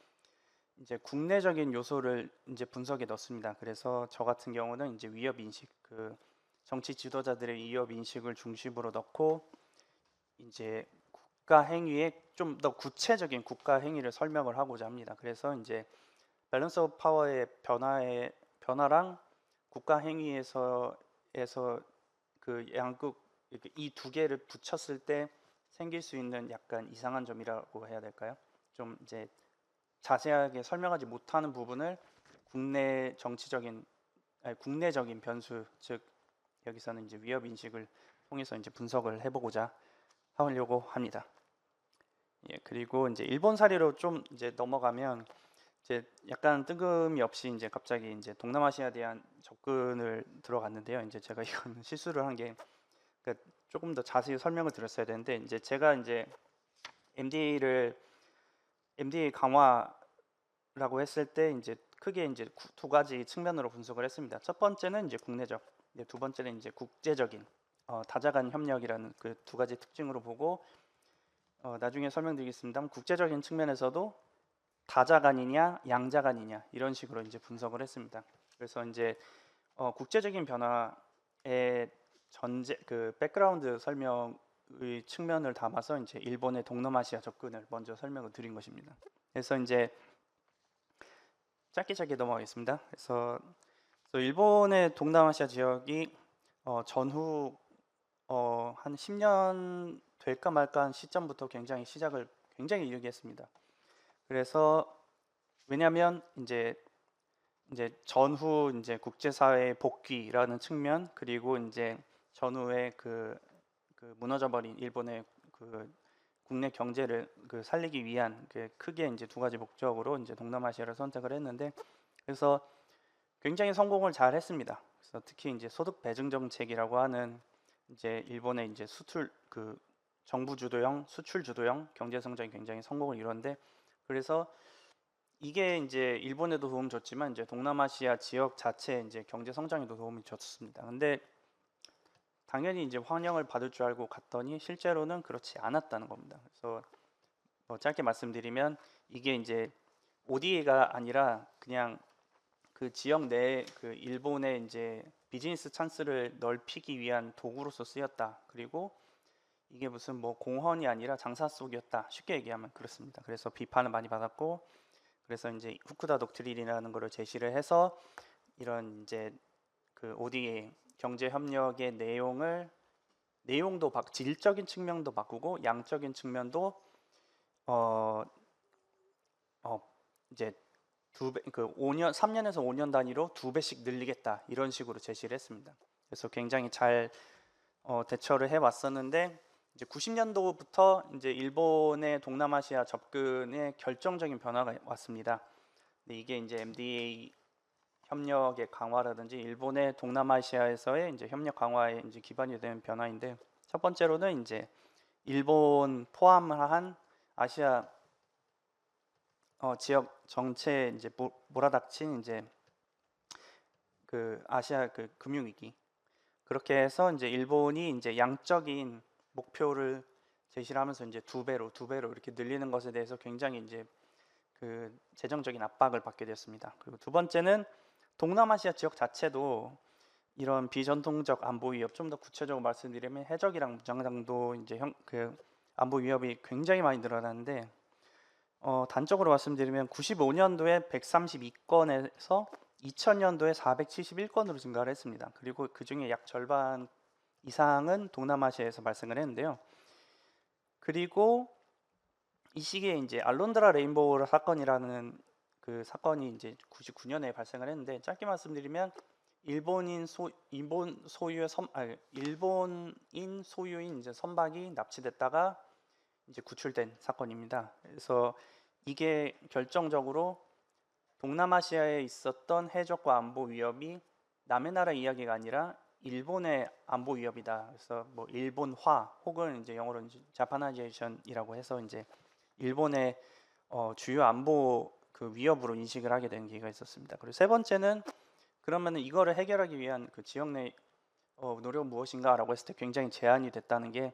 Speaker 4: 이제 국내적인 요소를 이제 분석에 넣습니다. 그래서 저 같은 경우는 이제 위협 인식, 그 정치 지도자들의 위협 인식을 중심으로 넣고 이제 국가 행위의 좀 더 구체적인 국가 행위를 설명을 하고자 합니다. 그래서 이제 밸런스 오브 파워의 변화랑 국가 행위에서 그 양국 이 두 개를 붙였을 때 생길 수 있는 약간 이상한 점이라고 해야 될까요? 좀 이제 자세하게 설명하지 못하는 부분을 국내적인 변수, 즉 여기서는 이제 위협 인식을 통해서 이제 분석을 해보고자 하려고 합니다. 예, 그리고 이제 일본 사례로 좀 이제 넘어가면 이제 약간 뜬금이 없이 이제 갑자기 이제 동남아시아에 대한 접근을 들어갔는데요. 이제 제가 이건 실수를 한 게 그러니까 조금 더 자세히 설명을 드렸어야 되는데 이제 제가 이제 MDA 강화라고 했을 때 이제 크게 이제 두 가지 측면으로 분석을 했습니다. 첫 번째는 이제 국내적, 두 번째는 이제 국제적인 다자간 협력이라는 그 두 가지 특징으로 보고 나중에 설명드리겠습니다. 국제적인 측면에서도 다자간이냐 양자간이냐 이런 식으로 이제 분석을 했습니다. 그래서 이제 국제적인 변화의 전제 그 백그라운드 설명의 측면을 담아서 이제 일본의 동남아시아 접근을 먼저 설명을 드린 것입니다. 그래서 이제 짧게 넘어가겠습니다. 그래서 일본의 동남아시아 지역이 전후 한 10년 될까 말까 한 시점부터 시작을 굉장히 이르게 했습니다. 그래서 왜냐하면 이제 전후 이제 국제사회 복귀라는 측면 그리고 이제 전후에 그 무너져버린 일본의 그 국내 경제를 살리기 위한 크게 이제 두 가지 목적으로 이제 동남아시아를 선택을 했는데 그래서 굉장히 성공을 잘 했습니다. 그래서 특히 이제 소득 배증 정책이라고 하는 이제 일본의 이제 수출 정부 주도형 수출 주도형 경제 성장이 굉장히 성공을 이뤘는데 그래서 이게 이제 일본에도 도움 줬지만 이제 동남아시아 지역 자체 이제 경제 성장에도 도움이 줬습니다. 근데 당연히 이제 환영을 받을 줄 알고 갔더니 실제로는 그렇지 않았다는 겁니다. 그래서 짧게 말씀드리면 이게 이제 ODA가 아니라 그냥 그 지역 내에 일본의 이제 비즈니스 찬스를 넓히기 위한 도구로서 쓰였다. 그리고 이게 무슨 뭐 공헌이 아니라 장사 속이었다. 쉽게 얘기하면 그렇습니다. 그래서 비판을 많이 받았고 그래서 이제 후쿠다 독트린이라는 거를 제시를 해서 이런 이제 ODA 경제 협력의 내용도 질적인 측면도 바꾸고 양적인 측면도 이제 3년에서 5년 단위로 2배씩 늘리겠다 이런 식으로 제시를 했습니다. 그래서 굉장히 잘 대처를 해 왔었는데 이제 90년도부터 이제 일본의 동남아시아 접근에 결정적인 변화가 왔습니다. 근데 이게 이제 MDA 협력의 강화라든지 일본의 동남아시아에서의 이제 협력 강화에 이제 기반이 되는 변화인데 첫 번째로는 이제 일본 포함한 아시아 지역 정체에 이제 몰아닥친 이제 아시아 금융 위기 그렇게 해서 이제 일본이 이제 양적인 목표를 제시를 하면서 이제 두 배로 이렇게 늘리는 것에 대해서 굉장히 이제 재정적인 압박을 받게 되었습니다. 그리고 두 번째는 동남아시아 지역 자체도 이런 비전통적 안보 위협 좀 더 구체적으로 말씀드리면 해적이랑 무장장도 이제 안보 위협이 굉장히 많이 늘어나는데 단적으로 말씀드리면 95년도에 132건에서 2000년도에 471건으로 증가를 했습니다. 그리고 그 중에 약 절반 이상은 동남아시아에서 발생을 했는데요. 그리고 이 시기에 이제 알론드라 레인보우 사건이라는 사건이 이제 99년에 발생을 했는데 짧게 말씀드리면 일본인 소유인 이제 선박이 납치됐다가 이제 구출된 사건입니다. 그래서 이게 결정적으로 동남아시아에 있었던 해적과 안보 위협이 남의 나라 이야기가 아니라 일본의 안보 위협이다. 그래서 뭐 일본화 혹은 이제 영어로 이제 자파나이제이션이라고 해서 이제 일본의 주요 안보 위협으로 인식을 하게 된 계기가 있었습니다. 그리고 세 번째는 그러면은 이거를 해결하기 위한 지역 내 노력은 무엇인가라고 했을 때 굉장히 제한이 됐다는 게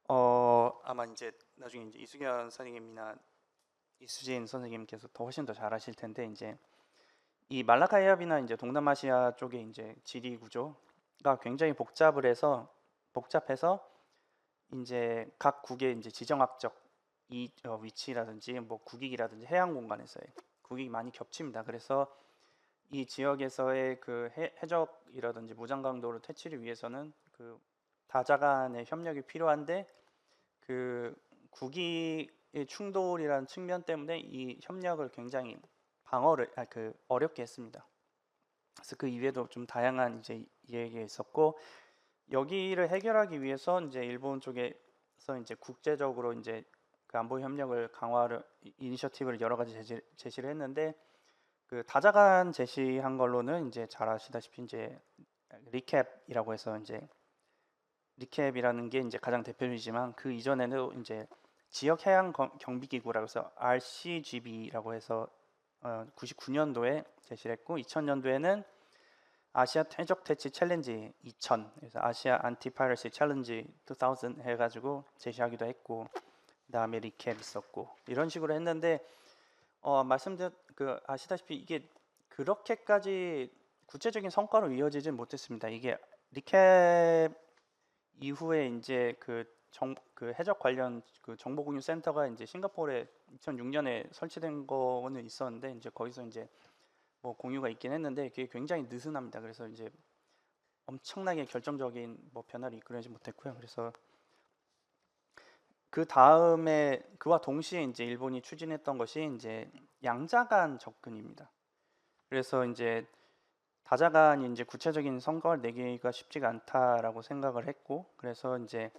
Speaker 4: 아마 이제 나중에 이제 이수견 선생님이나 이수진 선생님께서 훨씬 더 잘 아실 텐데 이제 이 말라카 해협이나 이제 동남아시아 쪽의 이제 지리 구조가 굉장히 복잡해서 이제 각 국의 이제 지정학적 위치라든지 뭐 국익이라든지 해양 공간에서의 국익이 많이 겹칩니다. 그래서 이 지역에서의 해적이라든지 무장 강도를 퇴치를 위해서는 다자간의 협력이 필요한데 국익의 충돌이라는 측면 때문에 이 협력을 굉장히 어렵게 했습니다. 그래서 그 이외에도 좀 다양한 이제 얘기가 있었고 여기를 해결하기 위해서 이제 일본 쪽에서 이제 국제적으로 이제 안보 협력을 강화를 이니셔티브를 여러 가지 제시를 했는데 다자간 제시한 걸로는 이제 잘 아시다시피 이제 리캡이라고 해서 이제 리캡이라는 게 이제 가장 대표이지만 그 이전에는 이제 지역 해양 경비 기구라고 해서 RCGB라고 해서 99년도에 제시를 했고 2000년도에는 아시아 퇴적 퇴치 챌린지 2000, 그래서 아시아 안티 파이러시 챌린지 2000 해가지고 제시하기도 했고, 그다음에 리캡 있었고 이런 식으로 했는데 아시다시피 이게 그렇게까지 구체적인 성과로 이어지진 못했습니다. 이게 리캡 이후에 이제 그 해적 관련 그 정보 공유 센터가 이제 싱가포르에 2006년에 설치된 거는 있었는데 이제 거기서 이제 뭐 공유가 있긴 했는데 그게 굉장히 느슨합니다. 그래서 이제 엄청나게 결정적인 뭐 변화를 이끌어내지 못했고요. 그래서 그 다음에 그와 동시에 이제 일본이 추진했던 것이 이제 양자간 접근입니다. 그래서 이제 다자간이 이제 구체적인 성과를 내기가 쉽지가 않다라고 생각을 했고, 그래서 이제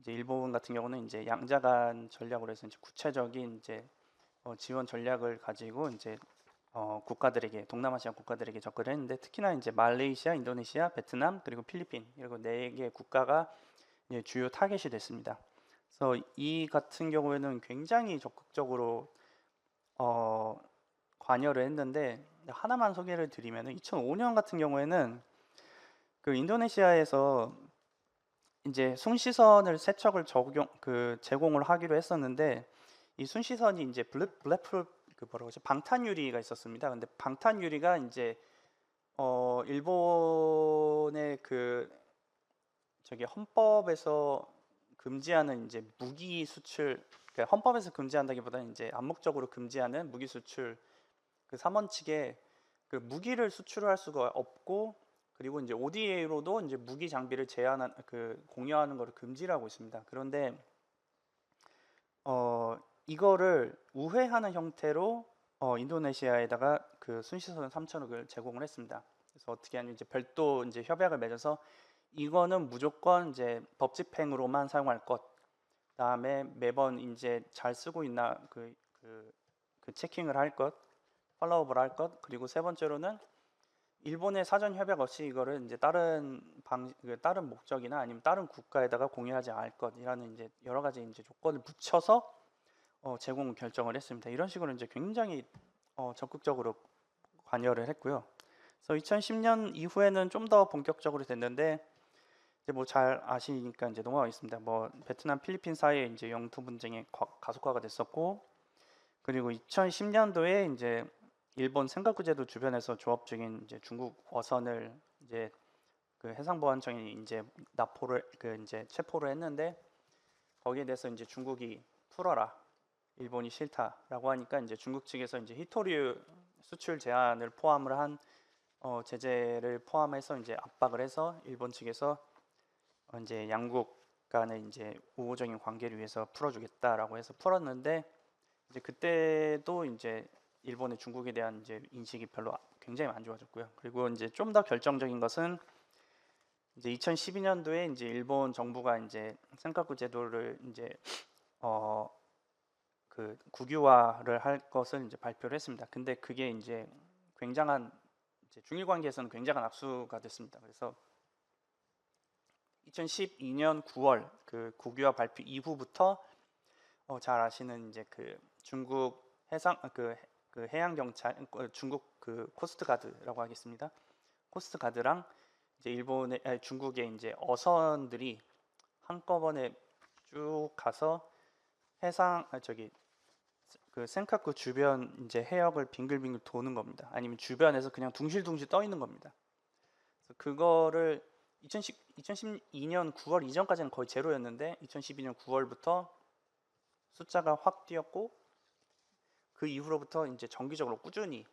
Speaker 4: 일본 같은 경우는 이제 양자간 전략으로 해서 이제 구체적인 이제 지원 전략을 가지고 이제 국가들에게, 동남아시아 국가들에게 접근을 했는데, 특히나 이제 말레이시아, 인도네시아, 베트남 그리고 필리핀 이렇게 4개 국가가 이제 주요 타겟이 됐습니다. 그래서 이 같은 경우에는 굉장히 적극적으로 관여를 했는데, 하나만 소개를 드리면 2005년 같은 경우에는 그 인도네시아에서 이제 순시선을 세척을 제공을 하기로 했었는데, 이 순시선이 이제 블랙풀 방탄유리가 있었습니다. 근데 방탄유리가 이제 일본의 헌법에서 금지하는 이제 무기 수출, 그러니까 헌법에서 금지한다기보다는 이제 암묵적으로 금지하는 무기 수출 그 3원칙에 그 무기를 수출할 수가 없고, 그리고 이제 ODA로도 이제 무기 장비를 공유하는 것을 금지하고 있습니다. 그런데 이거를 우회하는 형태로 인도네시아에다가 그 순시선 3천억을 제공을 했습니다. 그래서 어떻게 하냐면 이제 별도 이제 협약을 맺어서 이거는 무조건 이제 법 집행으로만 사용할 것. 그다음에 매번 이제 잘 쓰고 있나 그 체킹을 할 것, 팔로우업을 할 것. 그리고 세 번째로는 일본의 사전 협약 없이 이거를 이제 다른 목적이나 아니면 다른 국가에다가 공유하지 않을 것이라는 이제 여러 가지 이제 조건을 붙여서 제공 결정을 했습니다. 이런 식으로 이제 굉장히 적극적으로 관여를 했고요. 그래서 2010년 이후에는 좀 더 본격적으로 됐는데, 이제 뭐 잘 아시니까 이제 넘어가겠습니다. 뭐 베트남, 필리핀 사이에 이제 영토 분쟁이 가속화가 됐었고, 그리고 2010년도에 이제 일본 센카쿠 제도 주변에서 조업 중인 이제 중국 어선을 이제 그 해상보안청이 이제 이제 체포를 했는데, 거기에 대해서 이제 중국이 풀어라, 일본이 싫다라고 하니까 이제 중국 측에서 이제 히토류 수출 제한을 포함을 한 제재를 포함해서 이제 압박을 해서 일본 측에서 이제 양국 간의 이제 우호적인 관계를 위해서 풀어주겠다라고 해서 풀었는데, 이제 그때도 이제 일본의 중국에 대한 이제 인식이 굉장히 안 좋아졌고요. 그리고 이제 좀 더 결정적인 것은 이제 2012년도에 이제 일본 정부가 이제 센카쿠 제도를 이제 그 국유화를 할 것을 이제 발표를 했습니다. 근데 그게 이제 중일 관계에서는 굉장한 압수가 됐습니다. 그래서 2012년 9월 그 국유화 발표 이후부터 잘 아시는 이제 그 중국 해양 경찰, 중국 그 코스트가드라고 하겠습니다. 코스트가드랑 이제 중국의 이제 어선들이 한꺼번에 쭉 가서 그 센카쿠 주변 이제 해역을 빙글빙글 도는 겁니다. 아니면 주변에서 그냥 둥실둥실 떠 있는 겁니다. 그래서 그거를 2012년 9월 이전까지는 거의 제로였는데 2012년 9월부터 숫자가 확 뛰었고, 그 이후로부터 이제 정기적으로 꾸준히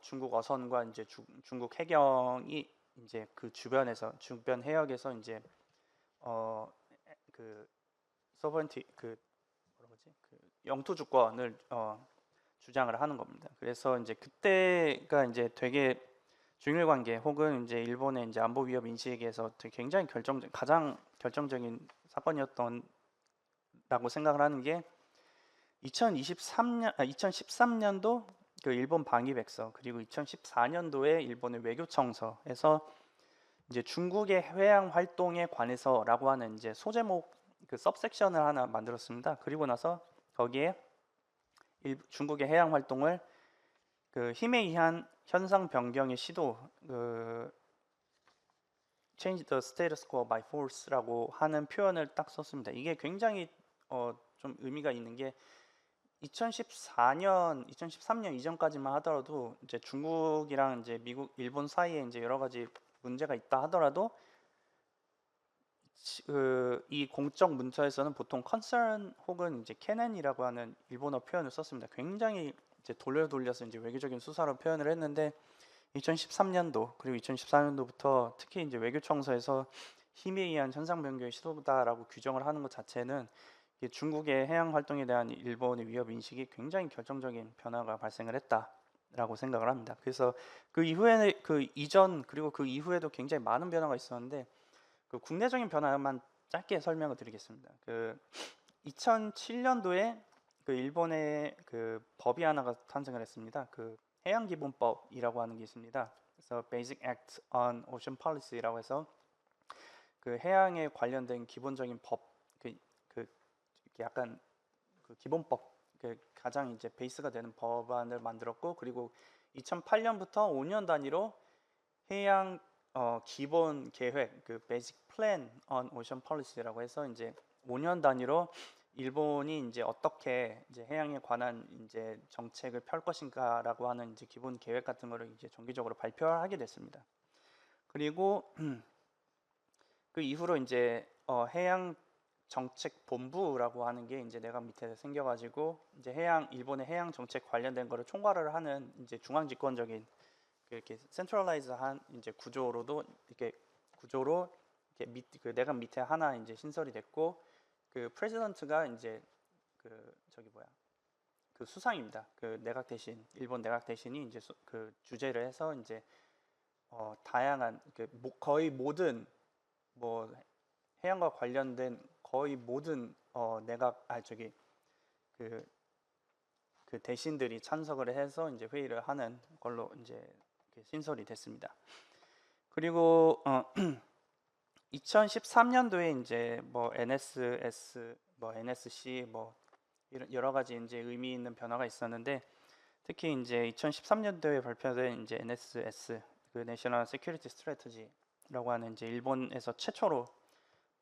Speaker 4: 중국 어선과 이제 중국 해경이 이제 그 주변 해역에서 이제 그 소버런티 그 영토 주권을 주장을 하는 겁니다. 그래서 이제 그때가 이제 되게 중일 관계 혹은 이제 일본의 이제 안보 위협 인식에서 굉장히 가장 결정적인 사건이었던라고 생각을 하는 게 2013년도 그 일본 방위백서, 그리고 2014년도에 일본의 외교청서에서 이제 중국의 해양 활동에 관해서라고 하는 이제 소제목 그 सब섹션을 하나 만들었습니다. 그리고 나서 거기에 중국의 해양 활동을 그 힘에 의한 현상 변경의 시도, 그 change the status quo by force라고 하는 표현을 딱 썼습니다. 이게 굉장히 좀 의미가 있는 게 2014년, 2013년 이전까지만 하더라도 이제 중국이랑 이제 미국, 일본 사이에 이제 여러 가지 문제가 있다 하더라도 이 공적 문서에서는 보통 concern 혹은 이제 canon이라고 하는 일본어 표현을 썼습니다. 굉장히 이제 돌려서 이제 외교적인 수사로 표현을 했는데 2013년도 그리고 2014년도부터 특히 이제 외교청서에서 힘에 의한 현상 변경의 시도다라고 규정을 하는 것 자체는 이게 중국의 해양 활동에 대한 일본의 위협 인식이 굉장히 결정적인 변화가 발생을 했다라고 생각을 합니다. 그래서 그 이후에 그 이전 그리고 그 이후에도 굉장히 많은 변화가 있었는데 그 국내적인 변화만 짧게 설명을 드리겠습니다. 그 2007년도에 그 일본의 그 법이 하나가 탄생을 했습니다. 그 해양기본법이라고 하는 게 있습니다. 그래서 Basic Act on Ocean Policy라고 해서 그 해양에 관련된 기본적인 법, 그 약간 그 기본법, 그 가장 이제 베이스가 되는 법안을 만들었고, 그리고 2008년부터 5년 단위로 해양 기본 계획, 그 Basic Plan on Ocean Policy라고 해서 이제 5년 단위로 일본이 이제 어떻게 이제 해양에 관한 이제 정책을 펼 것인가라고 하는 이제 기본 계획 같은 거를 이제 정기적으로 발표하게 됐습니다. 그리고 그 이후로 이제 해양 정책 본부라고 하는 게 이제 내각 밑에 생겨가지고 이제 일본의 해양 정책 관련된 거를 총괄을 하는 이제 중앙 집권적인 이렇게 센트럴라이즈한 이제 구조로 이렇게 그 내각 밑에 하나 이제 신설이 됐고, 그 프레지던트가 이제 그 수상입니다. 그 내각 대신 일본 내각 대신이 이제 그 주재를 해서 이제 다양한 거의 모든 뭐 해양과 관련된 거의 모든 내각 그 대신들이 참석을 해서 이제 회의를 하는 걸로 이제 신설이 됐습니다. 그리고 2013년도에 이제 뭐 NSS, 뭐 NSC, 뭐 이런 여러 가지 이제 의미 있는 변화가 있었는데, 특히 이제 2013년도에 발표된 이제 NSS, 그 National Security Strategy라고 하는 이제 일본에서 최초로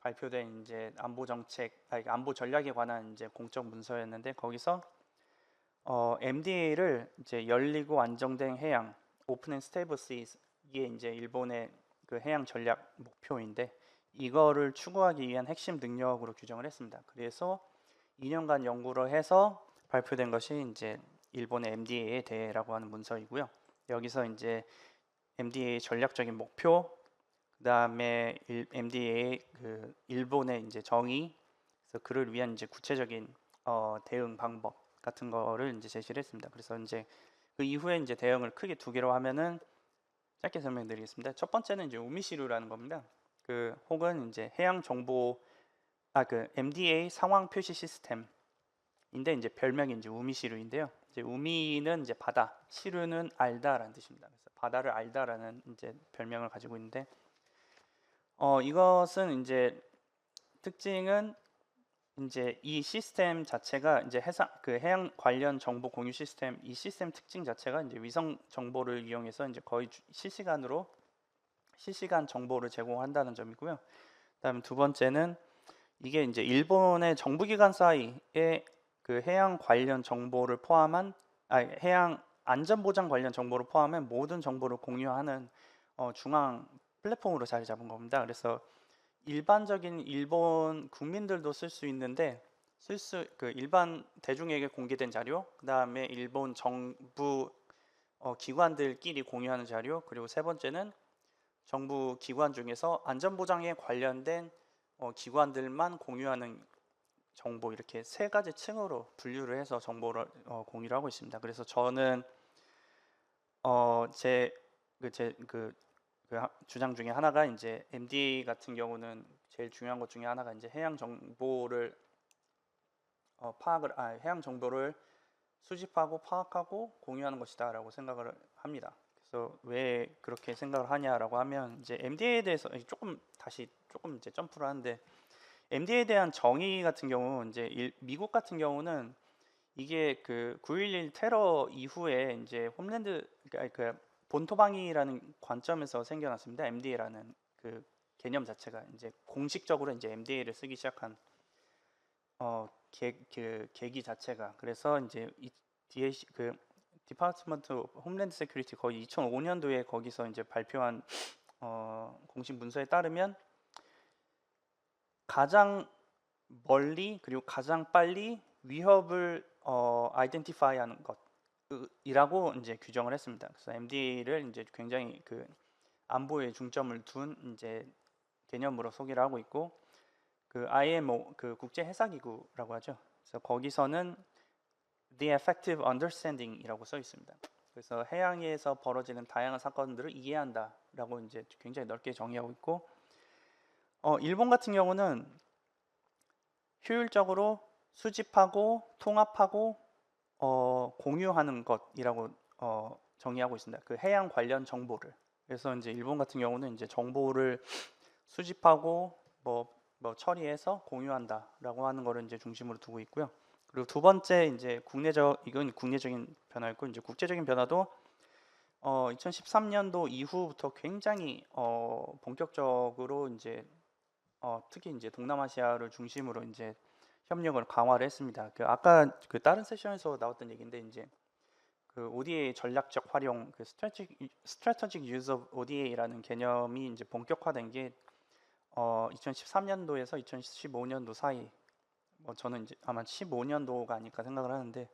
Speaker 4: 발표된 이제 안보 전략에 관한 이제 공적 문서였는데, 거기서 MDA를 이제 열리고 안정된 해양, Open and Stable Seas, 이게 이제 일본의 그 해양 전략 목표인데, 이거를 추구하기 위한 핵심 능력으로 규정을 했습니다. 그래서 2년간 연구를 해서 발표된 것이 이제 일본의 MDA에 대해라고 하는 문서이고요. 여기서 이제 MDA의 전략적인 목표, 그다음에 MDA의 그 일본의 이제 정의, 그래서 그를 위한 이제 구체적인 대응 방법 같은 거를 이제 제시를 했습니다. 그래서 이제 그 이후에 이제 대응을 크게 두 개로 하면은 짧게 설명드리겠습니다. 첫 번째는 이제 우미시루라는 겁니다. 그 혹은 이제 해양 정보 그 MDA 상황 표시 시스템인데, 이제 별명이 이제 우미시루인데요. 이제 우미는 이제 바다, 시루는 알다라는 뜻입니다. 그래서 바다를 알다라는 이제 별명을 가지고 있는데, 이것은 이제 특징은 이제 이 시스템 자체가 이제 해양 관련 정보 공유 시스템, 이 시스템 특징 자체가 이제 위성 정보를 이용해서 이제 거의 실시간 정보를 제공한다는 점이고요. 그다음에 두 번째는 이게 이제 일본의 정부기관 사이에 그 해양 관련 정보를 포함한 해양 안전보장 관련 정보를 포함한 모든 정보를 공유하는 중앙 플랫폼으로 자리 잡은 겁니다. 그래서 일반적인 일본 국민들도 쓸 수 있는데 그 일반 대중에게 공개된 자료, 그다음에 일본 정부 기관들끼리 공유하는 자료, 그리고 세 번째는 정부 기관 중에서 안전보장에 관련된 기관들만 공유하는 정보, 이렇게 세 가지 층으로 분류를 해서 정보를 공유를 하고 있습니다. 그래서 저는 제 주장 중에 하나가 이제 MDA 같은 경우는 제일 중요한 것 중에 하나가 이제 해양 정보를 해양 정보를 수집하고 파악하고 공유하는 것이다라고 생각을 합니다. 그래서 왜 그렇게 생각을 하냐라고 하면, 이제 MDA에 대해서 조금 이제 점프를 하는데, MDA에 대한 정의 같은 경우 이제 미국 같은 경우는 이게 그 9.11 테러 이후에 이제 홈랜드 그 본토방위라는 관점에서 생겨났습니다. MDA라는 그 개념 자체가 이제 공식적으로 이제 MDA를 쓰기 시작한 그 계기 자체가. 그래서 이제 이 DAC 그 디파트먼트 홈랜드 세큐리티 거의 2005년도에 거기서 이제 발표한 공식 문서에 따르면 가장 멀리 그리고 가장 빨리 위협을 아이덴티파이하는 것이라고 이제 규정을 했습니다. 그래서 MDA를 이제 굉장히 그 안보에 중점을 둔 이제 개념으로 소개를 하고 있고, 그 IMO 그 국제 해사 기구라고 하죠. 그래서 거기서는 The Effective Understanding이라고 써 있습니다. 그래서 해양에서 벌어지는 다양한 사건들을 이해한다라고 이제 굉장히 넓게 정의하고 있고, 일본 같은 경우는 효율적으로 수집하고 통합하고 공유하는 것이라고 정의하고 있습니다. 그 해양 관련 정보를. 그래서 이제 일본 같은 경우는 이제 정보를 수집하고 뭐 처리해서 공유한다라고 하는 거를 이제 중심으로 두고 있고요. 그리고 두 번째 이제 이건 국내적인 변화였고, 이제 국제적인 변화도 2013년도 이후부터 굉장히 본격적으로 이제 특히 이제 동남아시아를 중심으로 이제 협력을 강화를 했습니다. 그 아까 그 다른 세션에서 나왔던 얘기인데, 이제 그 ODA 전략적 활용, 그 strategic use of ODA라는 개념이 이제 본격화된 게 2013년도에서 2015년도 사이, 저는 이제 아마 15년도가 아닐까 생각을 하는데,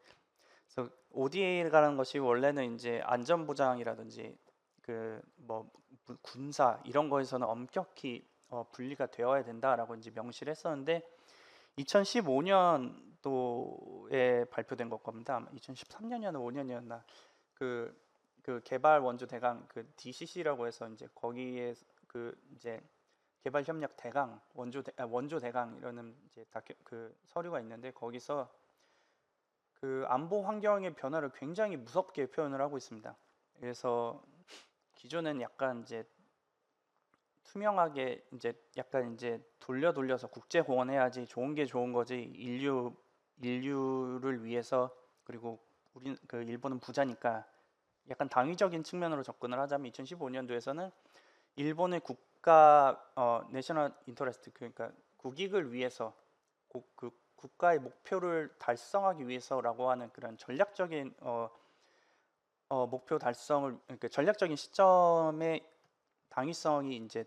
Speaker 4: 그래서 ODA라는 것이 원래는 이제 안전보장이라든지 그 뭐 군사 이런 거에서는 엄격히 분리가 되어야 된다라고 이제 명시를 했었는데, 2015년도에 발표된 것 겁니다. 2013년이었나 5년이었나 그 개발 원조 대강 그 DCC라고 해서 이제 거기에 그 이제 개발 협력 대강 원조 대강 이라는 이제 그 서류가 있는데, 거기서 그 안보 환경의 변화를 굉장히 무섭게 표현을 하고 있습니다. 그래서 기존에는 약간 이제 투명하게 이제 약간 이제 돌려서 국제 공헌해야지 좋은 게 좋은 거지, 인류를 위해서, 그리고 우리 그 일본은 부자니까 약간 당위적인 측면으로 접근을 하자면, 2015년도에서는 일본의 국가 내셔널 인터레스트, 그러니까 국익을 위해서 그 국가의 목표를 달성하기 위해서라고 하는 그런 전략적인 목표 달성을, 그러니까 전략적인 시점에 당위성이 이제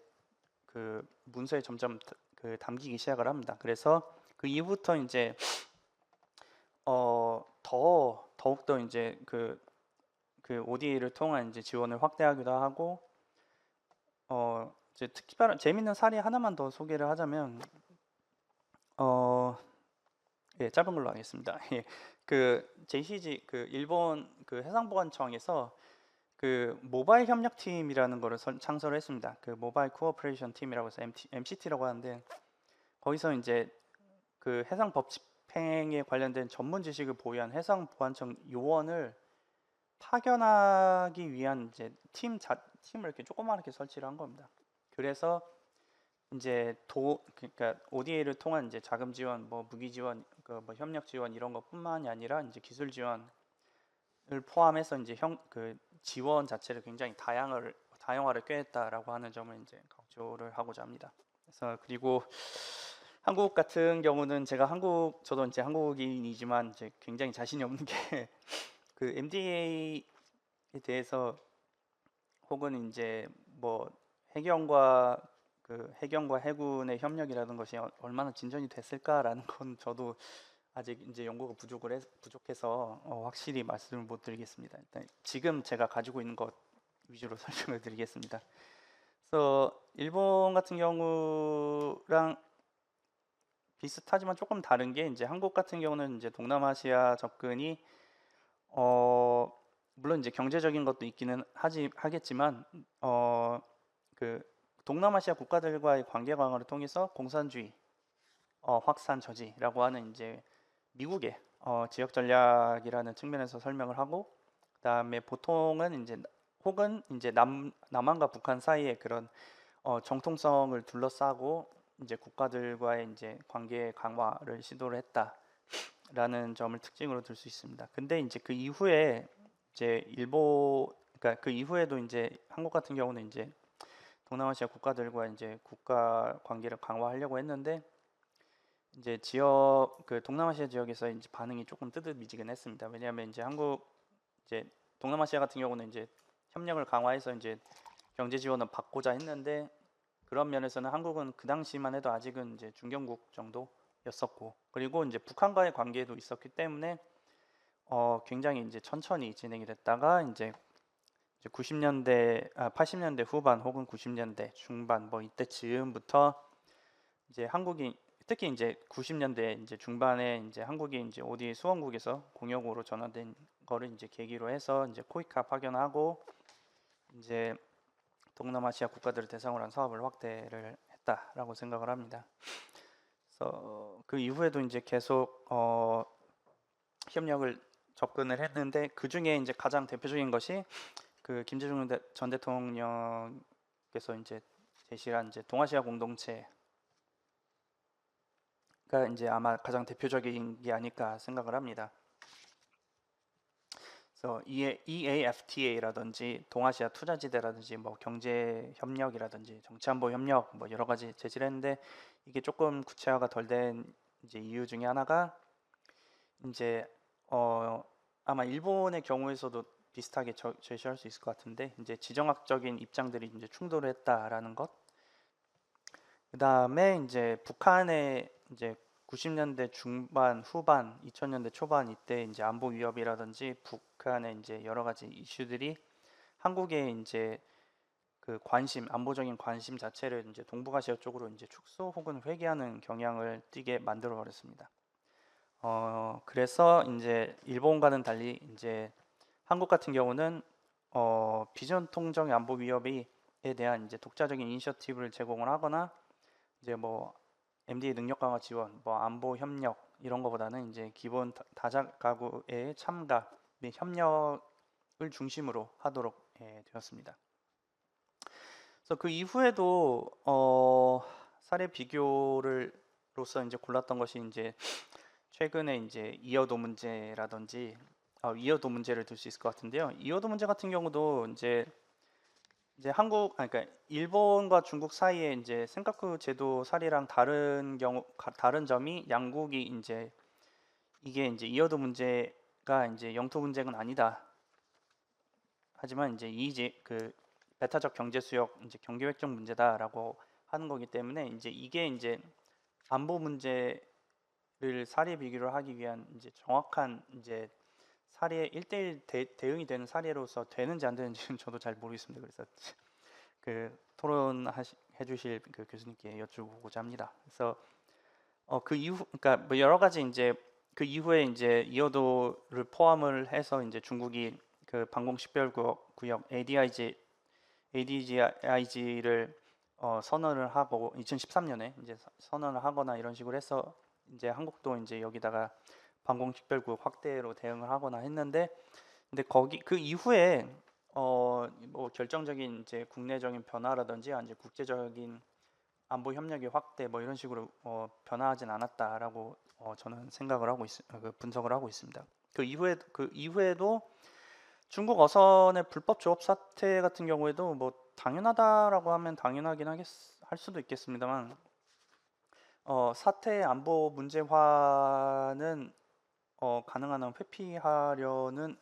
Speaker 4: 그 문서에 점점 그 담기기 시작을 합니다. 그래서 그 이후부터 이제 더욱더 이제 그 ODA를 통한 이제 지원을 확대하기도 하고, 이제 특별한 재밌는 사례 하나만 더 소개를 하자면, 예, 짧은 걸로 하겠습니다. 예, 그 JCG 그 일본 그 해상보안청에서 그 모바일 협력팀이라는 거를 창설을 했습니다. 그 모바일 코어퍼레이션 팀이라고 해서 MCT라고 하는데, 거기서 이제 그 해상 법 집행에 관련된 전문 지식을 보유한 해상보안청 요원을 파견하기 위한 이제 팀을 이렇게 조그맣게 설치를 한 겁니다. 그래서 이제 그러니까 ODA를 통한 이제 자금 지원, 뭐 무기 지원, 그 뭐 협력 지원 이런 것뿐만이 아니라 이제 기술 지원을 포함해서 이제 그 지원 자체를 굉장히 다양화를 꾀했다라고 하는 점을 이제 강조를 하고자 합니다. 그래서 그리고 한국 같은 경우는 저도 이제 한국인이지만 이제 굉장히 자신이 없는 게 그 MDA에 대해서, 혹은 이제 뭐 해경과 해군의 협력이라는 것이 얼마나 진전이 됐을까라는 건 저도 아직 이제 연구가 부족해서 확실히 말씀을 못 드리겠습니다. 일단 지금 제가 가지고 있는 것 위주로 설명을 드리겠습니다. 그래서 일본 같은 경우랑 비슷하지만 조금 다른 게, 이제 한국 같은 경우는 이제 동남아시아 접근이 물론 이제 경제적인 것도 있기는 하겠지만 그 동남아시아 국가들과의 관계 강화를 통해서 공산주의 확산 저지라고 하는 이제 미국의 지역 전략이라는 측면에서 설명을 하고, 그다음에 보통은 이제 혹은 이제 남한과 북한 사이의 그런 정통성을 둘러싸고 이제 국가들과의 이제 관계 강화를 시도를 했다. 라는 점을 특징으로 들 수 있습니다. 근데 이제 그 이후에 이제 그러니까 그 이후에도 이제 한국 같은 경우는 이제 동남아시아 국가들과 이제 국가 관계를 강화하려고 했는데 이제 그 동남아시아 지역에서 이제 반응이 조금 뜨뜻미지근했습니다. 왜냐하면 이제 이제 동남아시아 같은 경우는 이제 협력을 강화해서 이제 경제 지원을 받고자 했는데 그런 면에서는 한국은 그 당시만 해도 아직은 이제 중견국 정도였었고 그리고 이제 북한과의 관계도 있었기 때문에 굉장히 이제 천천히 진행이 됐다가 이제 80년대 후반 혹은 90년대 중반 뭐 이때 즈음부터 이제 한국이 특히 이제 90년대 이제 중반에 이제 한국이 이제 어디 수원국에서 공역으로 전환된 거를 이제 계기로 해서 이제 코이카 파견하고 이제 동남아시아 국가들을 대상으로 한 사업을 확대를 했다라고 생각을 합니다. 그래서 그 이후에도 이제 계속 협력을 접근을 했는데 그 중에 이제 가장 대표적인 것이 그 김대중 전 대통령께서 이제 제시한 이제 동아시아 공동체가 이제 아마 가장 대표적인 게 아닐까 생각을 합니다. 그래서 EAFTA라든지 동아시아 투자지대라든지 뭐 경제 협력이라든지 정치안보 협력 뭐 여러 가지 제시를 했는데 이게 조금 구체화가 덜 된 이제 이유 중에 하나가 이제 아마 일본의 경우에서도 비슷하게 제시할 수 있을 것 같은데 이제 지정학적인 입장들이 이제 충돌을 했다라는 것. 그다음에 이제 북한의 이제 90년대 중반, 후반, 2000년대 초반 이때 이제 안보 위협이라든지 북한의 이제 여러 가지 이슈들이 한국의 이제 그 안보적인 관심 자체를 이제 동북아시아 쪽으로 이제 축소 혹은 회귀하는 경향을 띠게 만들어 버렸습니다. 그래서 이제 일본과는 달리 이제 한국 같은 경우는 비전 통정 안보 위협에 대한 이제 독자적인 이니셔티브를 제공을 하거나 이제 뭐 MD의 능력 강화 지원, 뭐 안보 협력 이런 거보다는 이제 기본 다자 가구의 참가 및 협력을 중심으로 하도록 되었습니다. 그래서 그 이후에도 사례 비교로서 이제 골랐던 것이 이제 최근에 이제 이어도 문제라든지 이어도 문제를 들 수 있을 것 같은데요. 이어도 문제 같은 경우도 이제 그러니까 일본과 중국 사이에 이제 센카쿠 제도 사례랑 다른 점이 양국이 이제 이게 이제 이어도 문제가 이제 영토 문제는 아니다. 하지만 이제 그 배타적 경제 수역 이제 경계 획정 문제다라고 하는 거기 때문에 이제 이게 이제 안보 문제를 사례 비교를 하기 위한 이제 정확한 이제 사례 1대1 대응이 되는 사례로서 되는지 안 되는지는 저도 잘 모르겠습니다. 그래서 그 토론해 주실 그 교수님께 여쭈고자 합니다. 그래서 그 이후 그러니까 뭐 여러 가지 이제 그 이후에 이제 이어도를 포함을 해서 이제 중국이 그 방공식별구역 ADIG를 선언을 하고 2013년에 이제 선언을 하거나 이런 식으로 해서 이제 한국도 이제 여기다가 방공식별구역 확대로 대응을 하거나 했는데 근데 그 이후에 뭐 결정적인 이제 국내적인 변화라든지 아니면 국제적인 안보 협력의 확대 뭐 이런 식으로 변화하진 않았다라고 저는 생각을 하고 분석을 하고 있습니다. 그 이후에도 중국 어선의 불법 조업 사태 같은 경우에도 뭐 당연하다라고 하면 당연하긴 할 수도 있겠습니다만 사태의 안보 문제화는 가능한 한 회피하려는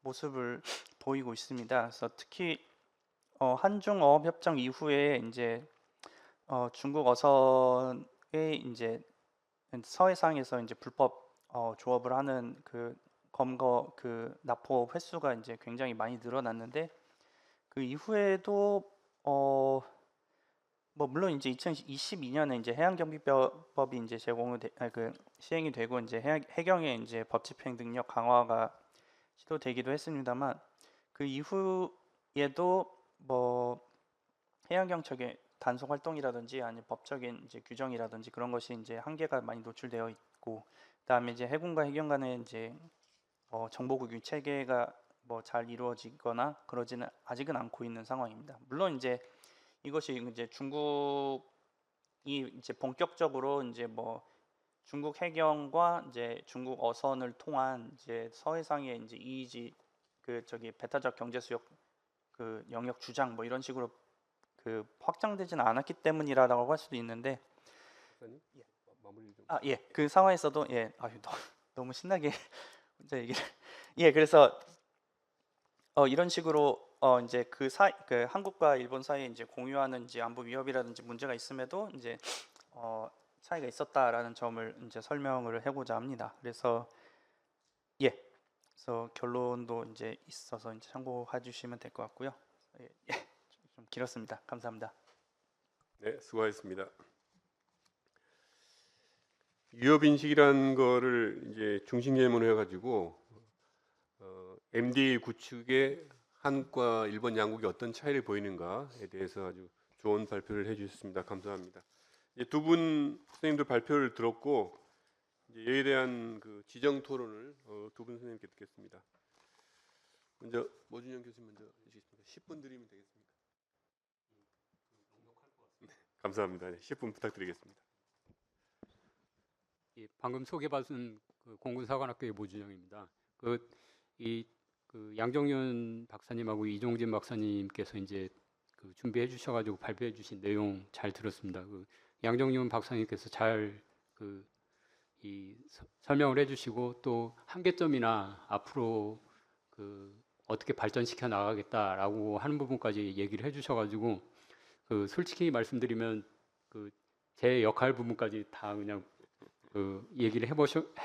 Speaker 4: 모습을 보이고 있습니다. 그래서 특히 한중 어업 협정 이후에 이제 중국 어선의 이제 서해상에서 이제 불법 조업을 하는 그 납포 횟수가 이제 굉장히 많이 늘어났는데 그 이후에도 뭐 물론 이제 2022년에 이제 해양경비법이 이제 시행이 되고 이제 해경의 이제 법 집행 능력 강화가 시도되기도 했습니다만 그 이후에도 뭐 해양경찰의 단속 활동이라든지 아니면 법적인 이제 규정이라든지 그런 것이 이제 한계가 많이 노출되어 있고 그다음에 이제 해군과 해경 간의 이제 정보 공유 체계가 뭐 잘 이루어지거나 그러지는 아직은 않고 있는 상황입니다. 물론 이제 이것이 이제 중국이 이제 본격적으로 이제 뭐 중국 해경과 이제 중국 어선을 통한 이제 서해상의 이제 이의지 그 저기 배타적 경제 수역 그 영역 주장 뭐 이런 식으로 그 확장되지는 않았기 때문이라고 할 수도 있는데
Speaker 2: 박사님, 마무리 좀.
Speaker 4: 예, 그 상황에서도 너무 신나게 혼자 얘기를 그래서 이런 식으로 이제 그 한국과 일본 사이에 이제 공유하는 이제 안보 위협이라든지 문제가 있음에도 이제 차이가 있었다라는 점을 이제 설명을 해보자 합니다. 그래서 그래서 결론도 이제 있어서 이제 참고해 주시면 될 것 같고요. 좀 길었습니다. 감사합니다.
Speaker 2: 네, 수고하셨습니다. 위협 인식이라는 거를 이제 중심 개념으로 해가지고 MDA 구축에 한국과 일본 양국이 어떤 차이를 보이는가에 대해서 아주 좋은 발표를 해주셨습니다. 감사합니다. 이제 두 분 선생님들 발표를 들었고 이제 이에 대한 그 지정 토론을 두 분 선생님께 듣겠습니다. 먼저 모준영 교수님 먼저 해주시겠습니다. 10분 드리면 되겠습니까? 네, 감사합니다. 네, 10분 부탁드리겠습니다.
Speaker 5: 방금 소개받은 그 공군사관학교의 모준영입니다. 그 양정윤 박사님하고 이종진 박사님께서 이제 그 준비해 주셔가지고 발표해 주신 내용 잘 들었습니다. 그 양정윤 박사님께서 잘 설명을 해주시고 또 한계점이나 앞으로 그 어떻게 발전시켜 나가겠다라고 하는 부분까지 얘기를 해주셔가지고 그 솔직히 말씀드리면 그 제 역할 부분까지 다 그냥 그 얘기를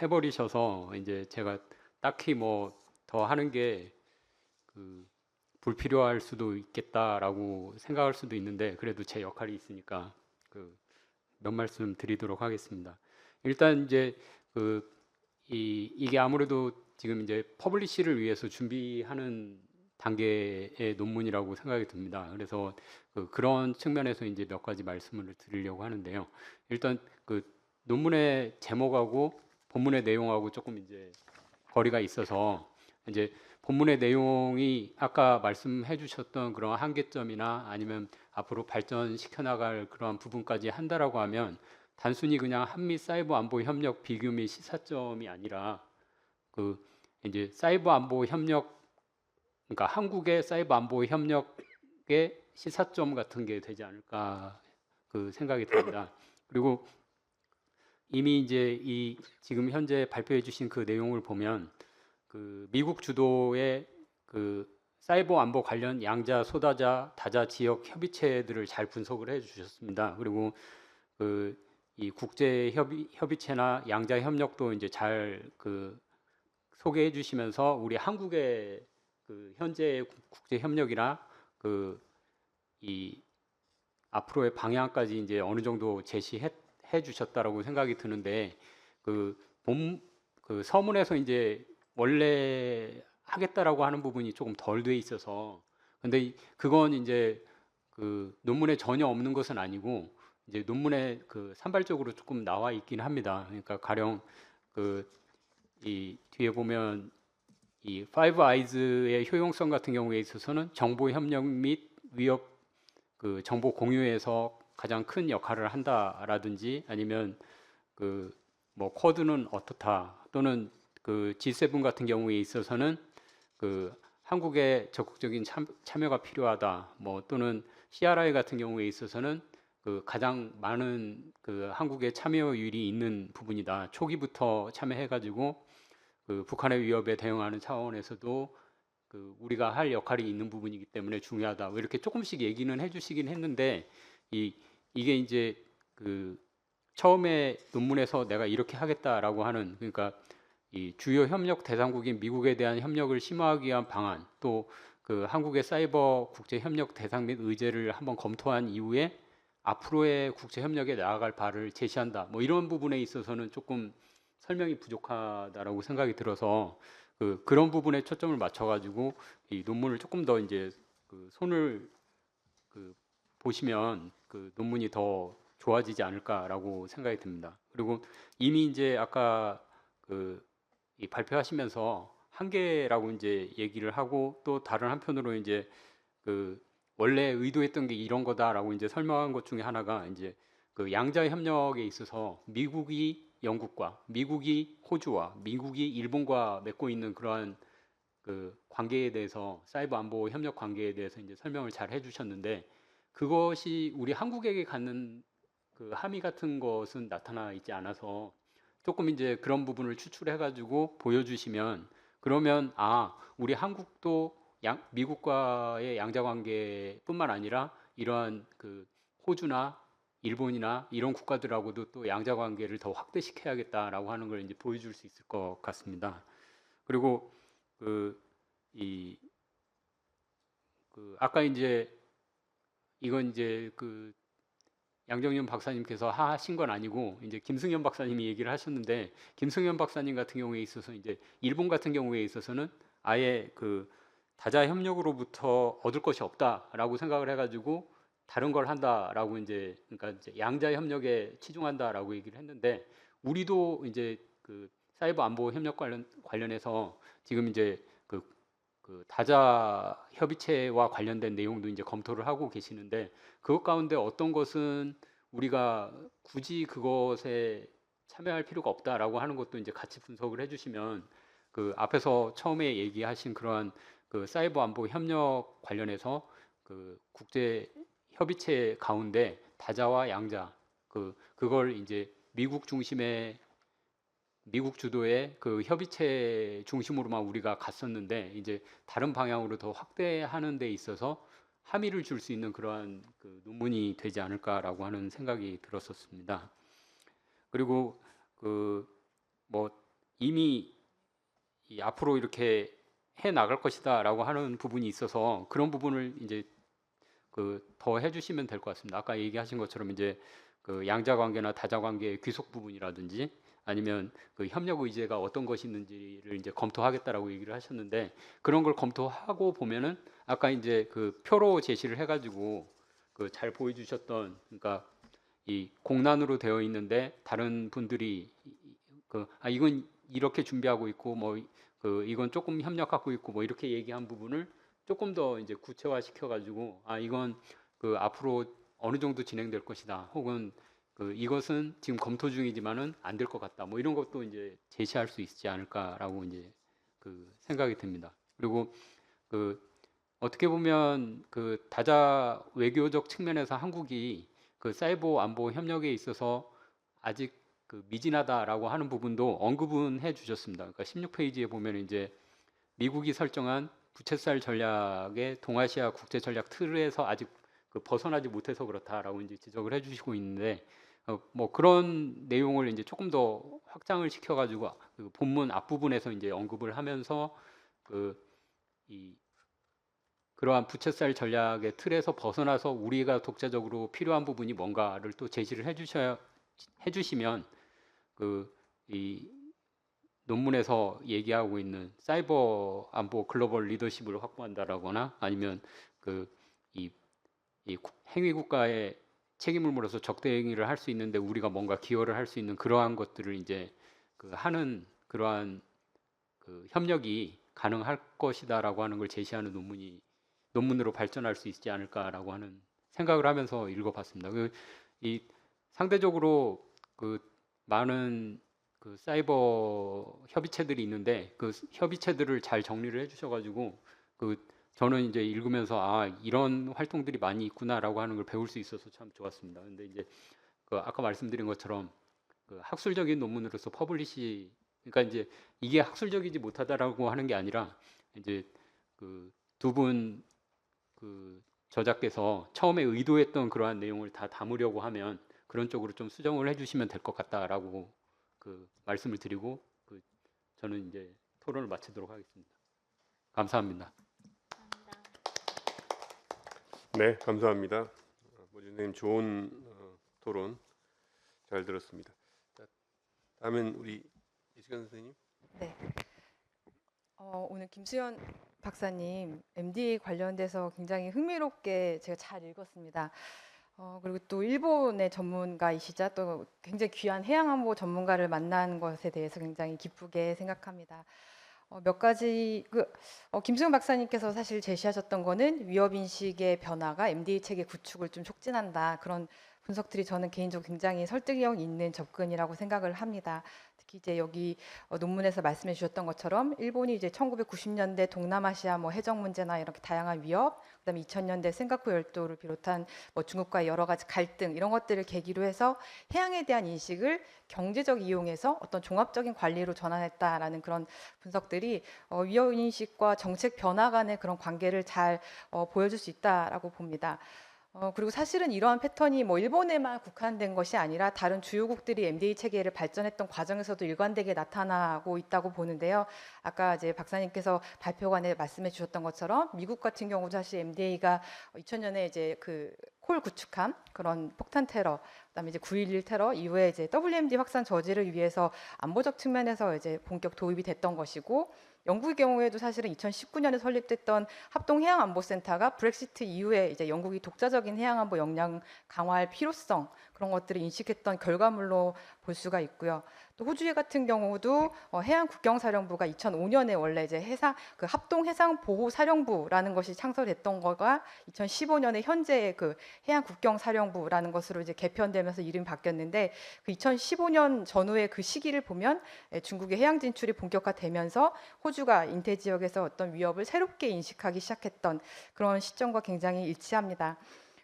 Speaker 5: 해버리셔서 이제 제가 딱히 뭐 더 하는 게 그 불필요할 수도 있겠다라고 생각할 수도 있는데 그래도 제 역할이 있으니까 그 몇 말씀 드리도록 하겠습니다. 일단 이제 이게 아무래도 지금 이제 퍼블리시를 위해서 준비하는 단계의 논문이라고 생각이 듭니다. 그래서 그런 측면에서 이제 몇 가지 말씀을 드리려고 하는데요. 일단 그 논문의 제목하고 본문의 내용하고 조금 이제 거리가 있어서 이제 본문의 내용이 아까 말씀해 주셨던 그런 한계점이나 아니면 앞으로 발전시켜 나갈 그러한 부분까지 한다라고 하면 단순히 그냥 한미 사이버 안보 협력 비교 및 시사점이 아니라 그 이제 사이버 안보 협력 그러니까 한국의 사이버 안보 협력의 시사점 같은 게 되지 않을까 그 생각이 듭니다. 그리고 이미 이제 이 지금 현재 발표해 주신 그 내용을 보면 그 미국 주도의 그 사이버 안보 관련 양자, 소다자, 다자 지역 협의체들을 잘 분석을 해 주셨습니다. 그리고 이 국제 협의체나 양자 협력도 이제 잘 소개해 주시면서 우리 한국의 그 현재 국제 협력이나 이 앞으로의 방향까지 이제 어느 정도 제시해 주셨다라고 생각이 드는데 그 서문에서 이제 원래 하겠다라고 하는 부분이 조금 덜 돼 있어서 근데 그건 이제 그 논문에 전혀 없는 것은 아니고 이제 논문에 산발적으로 조금 나와 있긴 합니다. 그러니까 가령 이 뒤에 보면 이 파이브 아이즈의 효용성 같은 경우에 있어서는 정보 협력 및 위협 정보 공유에서 가장 큰 역할을 한다라든지 아니면 뭐 쿼드는 어떻다 또는 G7 같은 경우에 있어서는 한국의 적극적인 참여가 필요하다. 뭐 또는 CRI 같은 경우에 있어서는 가장 많은 한국의 참여율이 있는 부분이다. 초기부터 참여해가지고 북한의 위협에 대응하는 차원에서도 우리가 할 역할이 있는 부분이기 때문에 중요하다. 뭐 이렇게 조금씩 얘기는 해주시긴 했는데 이게 이제 처음에 논문에서 내가 이렇게 하겠다라고 하는 그러니까 이 주요 협력 대상국인 미국에 대한 협력을 심화하기 위한 방안 또 한국의 사이버 국제 협력 대상 및 의제를 한번 검토한 이후에 앞으로의 국제 협력에 나아갈 바를 제시한다. 뭐 이런 부분에 있어서는 조금 설명이 부족하다라고 생각이 들어서 그런 부분에 초점을 맞춰가지고 이 논문을 조금 더 이제 손을 보시면 논문이 더 좋아지지 않을까라고 생각이 듭니다. 그리고 이미 이제 아까 이 발표하시면서 한계라고 이제 얘기를 하고 또 다른 한편으로 이제 원래 의도했던 게 이런 거다라고 이제 설명한 것 중에 하나가 이제 양자 협력에 있어서 미국이 영국과 미국이 호주와 미국이 일본과 맺고 있는 그러한 그 관계에 대해서 사이버 안보 협력 관계에 대해서 이제 설명을 잘 해주셨는데 그것이 우리 한국에게 갖는 그 함의 같은 것은 나타나 있지 않아서 조금 이제 그런 부분을 추출해가지고 보여주시면 그러면 우리 한국도 미국과의 양자 관계뿐만 아니라 이러한 그 호주나 일본이나 이런 국가들하고도 또 양자 관계를 더 확대시켜야겠다라고 하는 걸 이제 보여줄 수 있을 것 같습니다. 그리고 아까 이제 이건 이제 그 양정윤 박사님께서 하신 건 아니고 이제 김승현 박사님이 얘기를 하셨는데 김승현 박사님 같은 경우에 있어서 이제 일본 같은 경우에 있어서는 아예 그 다자 협력으로부터 얻을 것이 없다라고 생각을 해가지고 다른 걸 한다라고 이제 그러니까 이제 양자 협력에 치중한다라고 얘기를 했는데 우리도 이제 그 사이버 안보 협력 관련해서 지금 이제 그 다자 협의체와 관련된 내용도 이제 검토를 하고 계시는데 그것 가운데 어떤 것은 우리가 굳이 그것에 참여할 필요가 없다라고 하는 것도 이제 같이 분석을 해주시면 그 앞에서 처음에 얘기하신 그러한 그 사이버 안보 협력 관련해서 그 국제 협의체 가운데 다자와 양자 그걸 이제 미국 중심의 미국 주도의 그 협의체 중심으로만 우리가 갔었는데 이제 다른 방향으로 더 확대하는 데 있어서 함의를 줄 수 있는 그러한 그 논문이 되지 않을까라고 하는 생각이 들었었습니다. 그리고 그 뭐 이미 앞으로 이렇게 해 나갈 것이다라고 하는 부분이 있어서 그런 부분을 이제 그 더 해주시면 될 것 같습니다. 아까 얘기하신 것처럼 이제 그 양자 관계나 다자 관계의 귀속 부분이라든지 아니면 그 협력 의제가 어떤 것이 있는지를 이제 검토하겠다라고 얘기를 하셨는데 그런 걸 검토하고 보면은 아까 이제 그 표로 제시를 해가지고 그 잘 보여주셨던 그러니까 이 공란으로 되어 있는데 다른 분들이 이건 이렇게 준비하고 있고 뭐 그 이건 조금 협력하고 있고 뭐 이렇게 얘기한 부분을 조금 더 이제 구체화 시켜가지고 이건 그 앞으로 어느 정도 진행될 것이다 혹은 그 이것은 지금 검토 중이지만은 안 될 것 같다. 뭐 이런 것도 이제 제시할 수 있지 않을까라고 이제 그 생각이 듭니다. 그리고 그 어떻게 보면 그 다자 외교적 측면에서 한국이 그 사이버 안보 협력에 있어서 아직 그 미진하다라고 하는 부분도 언급은 해주셨습니다. 그러니까 16페이지에 보면 이제 미국이 설정한 부채살 전략의 동아시아 국제 전략 틀에서 아직 그 벗어나지 못해서 그렇다라고 이제 지적을 해주시고 있는데 뭐 그런 내용을 이제 조금 더 확장을 시켜가지고 그 본문 앞부분에서 이제 언급을 하면서 그러한 부채살 전략의 틀에서 벗어나서 우리가 독자적으로 필요한 부분이 뭔가를 또 제시를 해주시면 이 논문에서 얘기하고 있는 사이버 안보 글로벌 리더십을 확보한다라거나 아니면 이 행위 국가의 책임을 물어서 적대 행위를 할 수 있는데 우리가 뭔가 기여를 할 수 있는 그러한 것들을 이제 하는 그러한 협력이 가능할 것이다라고 하는 걸 제시하는 논문으로 발전할 수 있지 않을까라고 하는 생각을 하면서 읽어봤습니다. 이 상대적으로 많은 사이버 협의체들이 있는데 그 협의체들을 잘 정리를 해주셔가지고 저는 이제 읽으면서 이런 활동들이 많이 있구나라고 하는 걸 배울 수 있어서 참 좋았습니다. 근데 이제 아까 말씀드린 것처럼 학술적인 논문으로서 퍼블리시 그러니까 이제 이게 학술적이지 못하다라고 하는 게 아니라 이제 두 분 저자께서 처음에 의도했던 그러한 내용을 다 담으려고 하면 그런 쪽으로 좀 수정을 해주시면 될 것 같다라고 말씀을 드리고 저는 이제 토론을 마치도록 하겠습니다. 감사합니다.
Speaker 2: 네, 감사합니다. 모진 선생님 좋은 토론 잘 들었습니다. 자, 다음은 우리 이시간 선생님.
Speaker 6: 네. 오늘 김수현 박사님 MD 관련돼서 굉장히 흥미롭게 제가 잘 읽었습니다. 그리고 또 일본의 전문가이시자 또 굉장히 귀한 해양안보 전문가를 만난 것에 대해서 굉장히 기쁘게 생각합니다. 몇 가지 김수현 박사님께서 사실 제시하셨던 거는 위협 인식의 변화가 MD 체계 구축을 좀 촉진한다 그런 분석들이 저는 개인적으로 굉장히 설득력 있는 접근이라고 생각을 합니다. 특히 이제 여기 논문에서 말씀해 주셨던 것처럼 일본이 이제 1990년대 동남아시아 뭐 해적 문제나 이렇게 다양한 위협, 그다음에 2000년대 센카쿠 열도를 비롯한 뭐 중국과의 여러 가지 갈등 이런 것들을 계기로 해서 해양에 대한 인식을 경제적 이용에서 어떤 종합적인 관리로 전환했다라는 그런 분석들이 위협 인식과 정책 변화 간의 그런 관계를 잘 보여줄 수 있다라고 봅니다. 그리고 사실은 이러한 패턴이 뭐 일본에만 국한된 것이 아니라 다른 주요국들이 MDA 체계를 발전했던 과정에서도 일관되게 나타나고 있다고 보는데요. 아까 이제 박사님께서 발표관에 말씀해 주셨던 것처럼 미국 같은 경우도 사실 MDA가 2000년에 이제 그 콜 구축함 그런 폭탄 테러, 그다음에 이제 9.11 테러 이후에 이제 WMD 확산 저지를 위해서 안보적 측면에서 이제 본격 도입이 됐던 것이고, 영국의 경우에도 사실은 2019년에 설립됐던 합동해양안보센터가 브렉시트 이후에 이제 영국이 독자적인 해양안보 역량 강화할 필요성 그런 것들을 인식했던 결과물로 볼 수가 있고요. 또 호주 같은 경우도 해양국경사령부가 2005년에 원래 이제 그 합동해상보호사령부라는 것이 창설됐던 거가 2015년에 현재 그 해양국경사령부라는 것으로 이제 개편되면서 이름이 바뀌었는데, 그 2015년 전후의 그 시기를 보면 중국의 해양 진출이 본격화되면서 호주가 인태 지역에서 어떤 위협을 새롭게 인식하기 시작했던 그런 시점과 굉장히 일치합니다.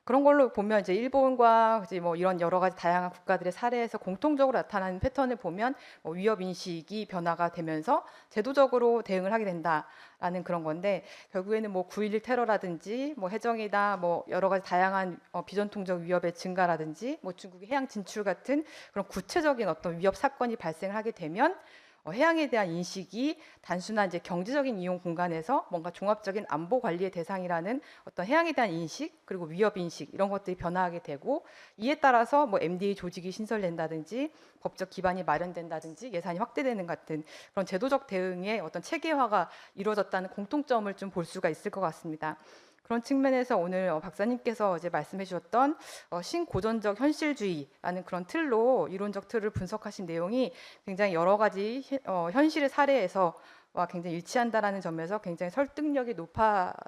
Speaker 6: 그런 걸로 보면 이제 일본과 이제 뭐 이런 여러 가지 다양한 국가들의 사례에서 공통적으로 나타나는 패턴을 보면 위협 인식이 변화가 되면서 제도적으로 대응을 하게 된다라는 그런 건데, 결국에는 뭐 9.11 테러라든지 뭐 해적이나 뭐 여러 가지 다양한 비전통적 위협의 증가라든지 뭐 중국의 해양 진출 같은 그런 구체적인 어떤 위협 사건이 발생을 하게 되면 해양에 대한 인식이 단순한 이제 경제적인 이용 공간에서 뭔가 종합적인 안보 관리의 대상이라는 어떤 해양에 대한 인식, 그리고 위협 인식 이런 것들이 변화하게 되고, 이에 따라서 뭐 MDA 조직이 신설된다든지 법적 기반이 마련된다든지 예산이 확대되는 같은 그런 제도적 대응의 어떤 체계화가 이루어졌다는 공통점을 좀 볼 수가 있을 것 같습니다. 그런 측면에서 오늘 박사님께서 이제 말씀해 주셨던 신고전적 현실주의라는 그런 틀로 이론적 틀을 분석하신 내용이 굉장히 여러 가지 현실의 사례에서 와 굉장히 일치한다라는 점에서 굉장히 설득력이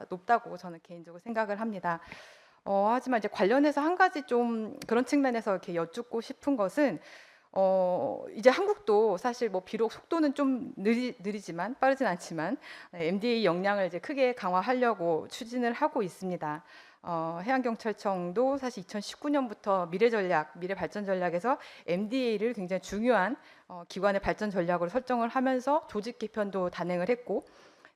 Speaker 6: 높다고 저는 개인적으로 생각을 합니다. 하지만 이제 관련해서 한 가지 좀 그런 측면에서 이렇게 여쭙고 싶은 것은, 이제 한국도 사실 뭐 비록 속도는 좀 느리지만 빠르진 않지만 MDA 역량을 이제 크게 강화하려고 추진을 하고 있습니다. 해양경찰청도 사실 2019년부터 미래 발전 전략에서 MDA를 굉장히 중요한 기관의 발전 전략으로 설정을 하면서 조직 개편도 단행을 했고,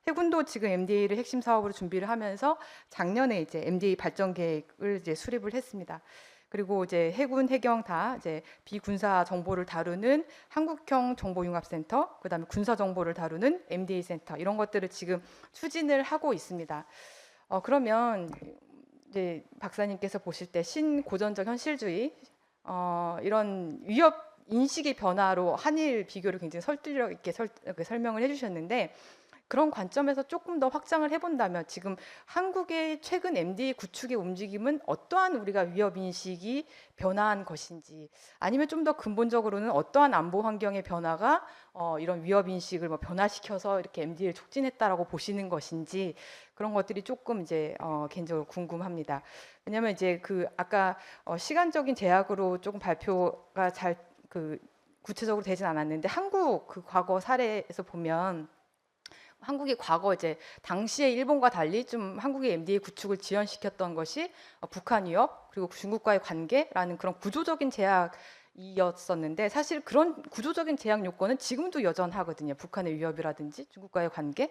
Speaker 6: 해군도 지금 MDA를 핵심 사업으로 준비를 하면서 작년에 이제 MDA 발전 계획을 이제 수립을 했습니다. 그리고 이제 해군, 해경 다 이제 비군사 정보를 다루는 한국형 정보융합센터, 그다음에 군사 정보를 다루는 MDA 센터 이런 것들을 지금 추진을 하고 있습니다. 그러면 이제 박사님께서 보실 때 신고전적 현실주의 이런 위협 인식의 변화로 한일 비교를 굉장히 설득력 있게 설명을 해주셨는데, 그런 관점에서 조금 더 확장을 해본다면 지금 한국의 최근 MDA 구축의 움직임은 어떠한 우리가 위협 인식이 변화한 것인지, 아니면 좀 더 근본적으로는 어떠한 안보 환경의 변화가 이런 위협 인식을 뭐 변화시켜서 이렇게 MDA를 촉진했다라고 보시는 것인지, 그런 것들이 조금 이제 개인적으로 궁금합니다. 왜냐하면 이제 그 아까 시간적인 제약으로 조금 발표가 잘 구체적으로 되진 않았는데, 한국 그 과거 사례에서 보면 한국이 과거 이제 당시에 일본과 달리 좀 한국의 MDA 구축을 지연시켰던 것이 북한 위협 그리고 중국과의 관계라는 그런 구조적인 제약이었었는데, 사실 그런 구조적인 제약 요건은 지금도 여전하거든요. 북한의 위협이라든지 중국과의 관계.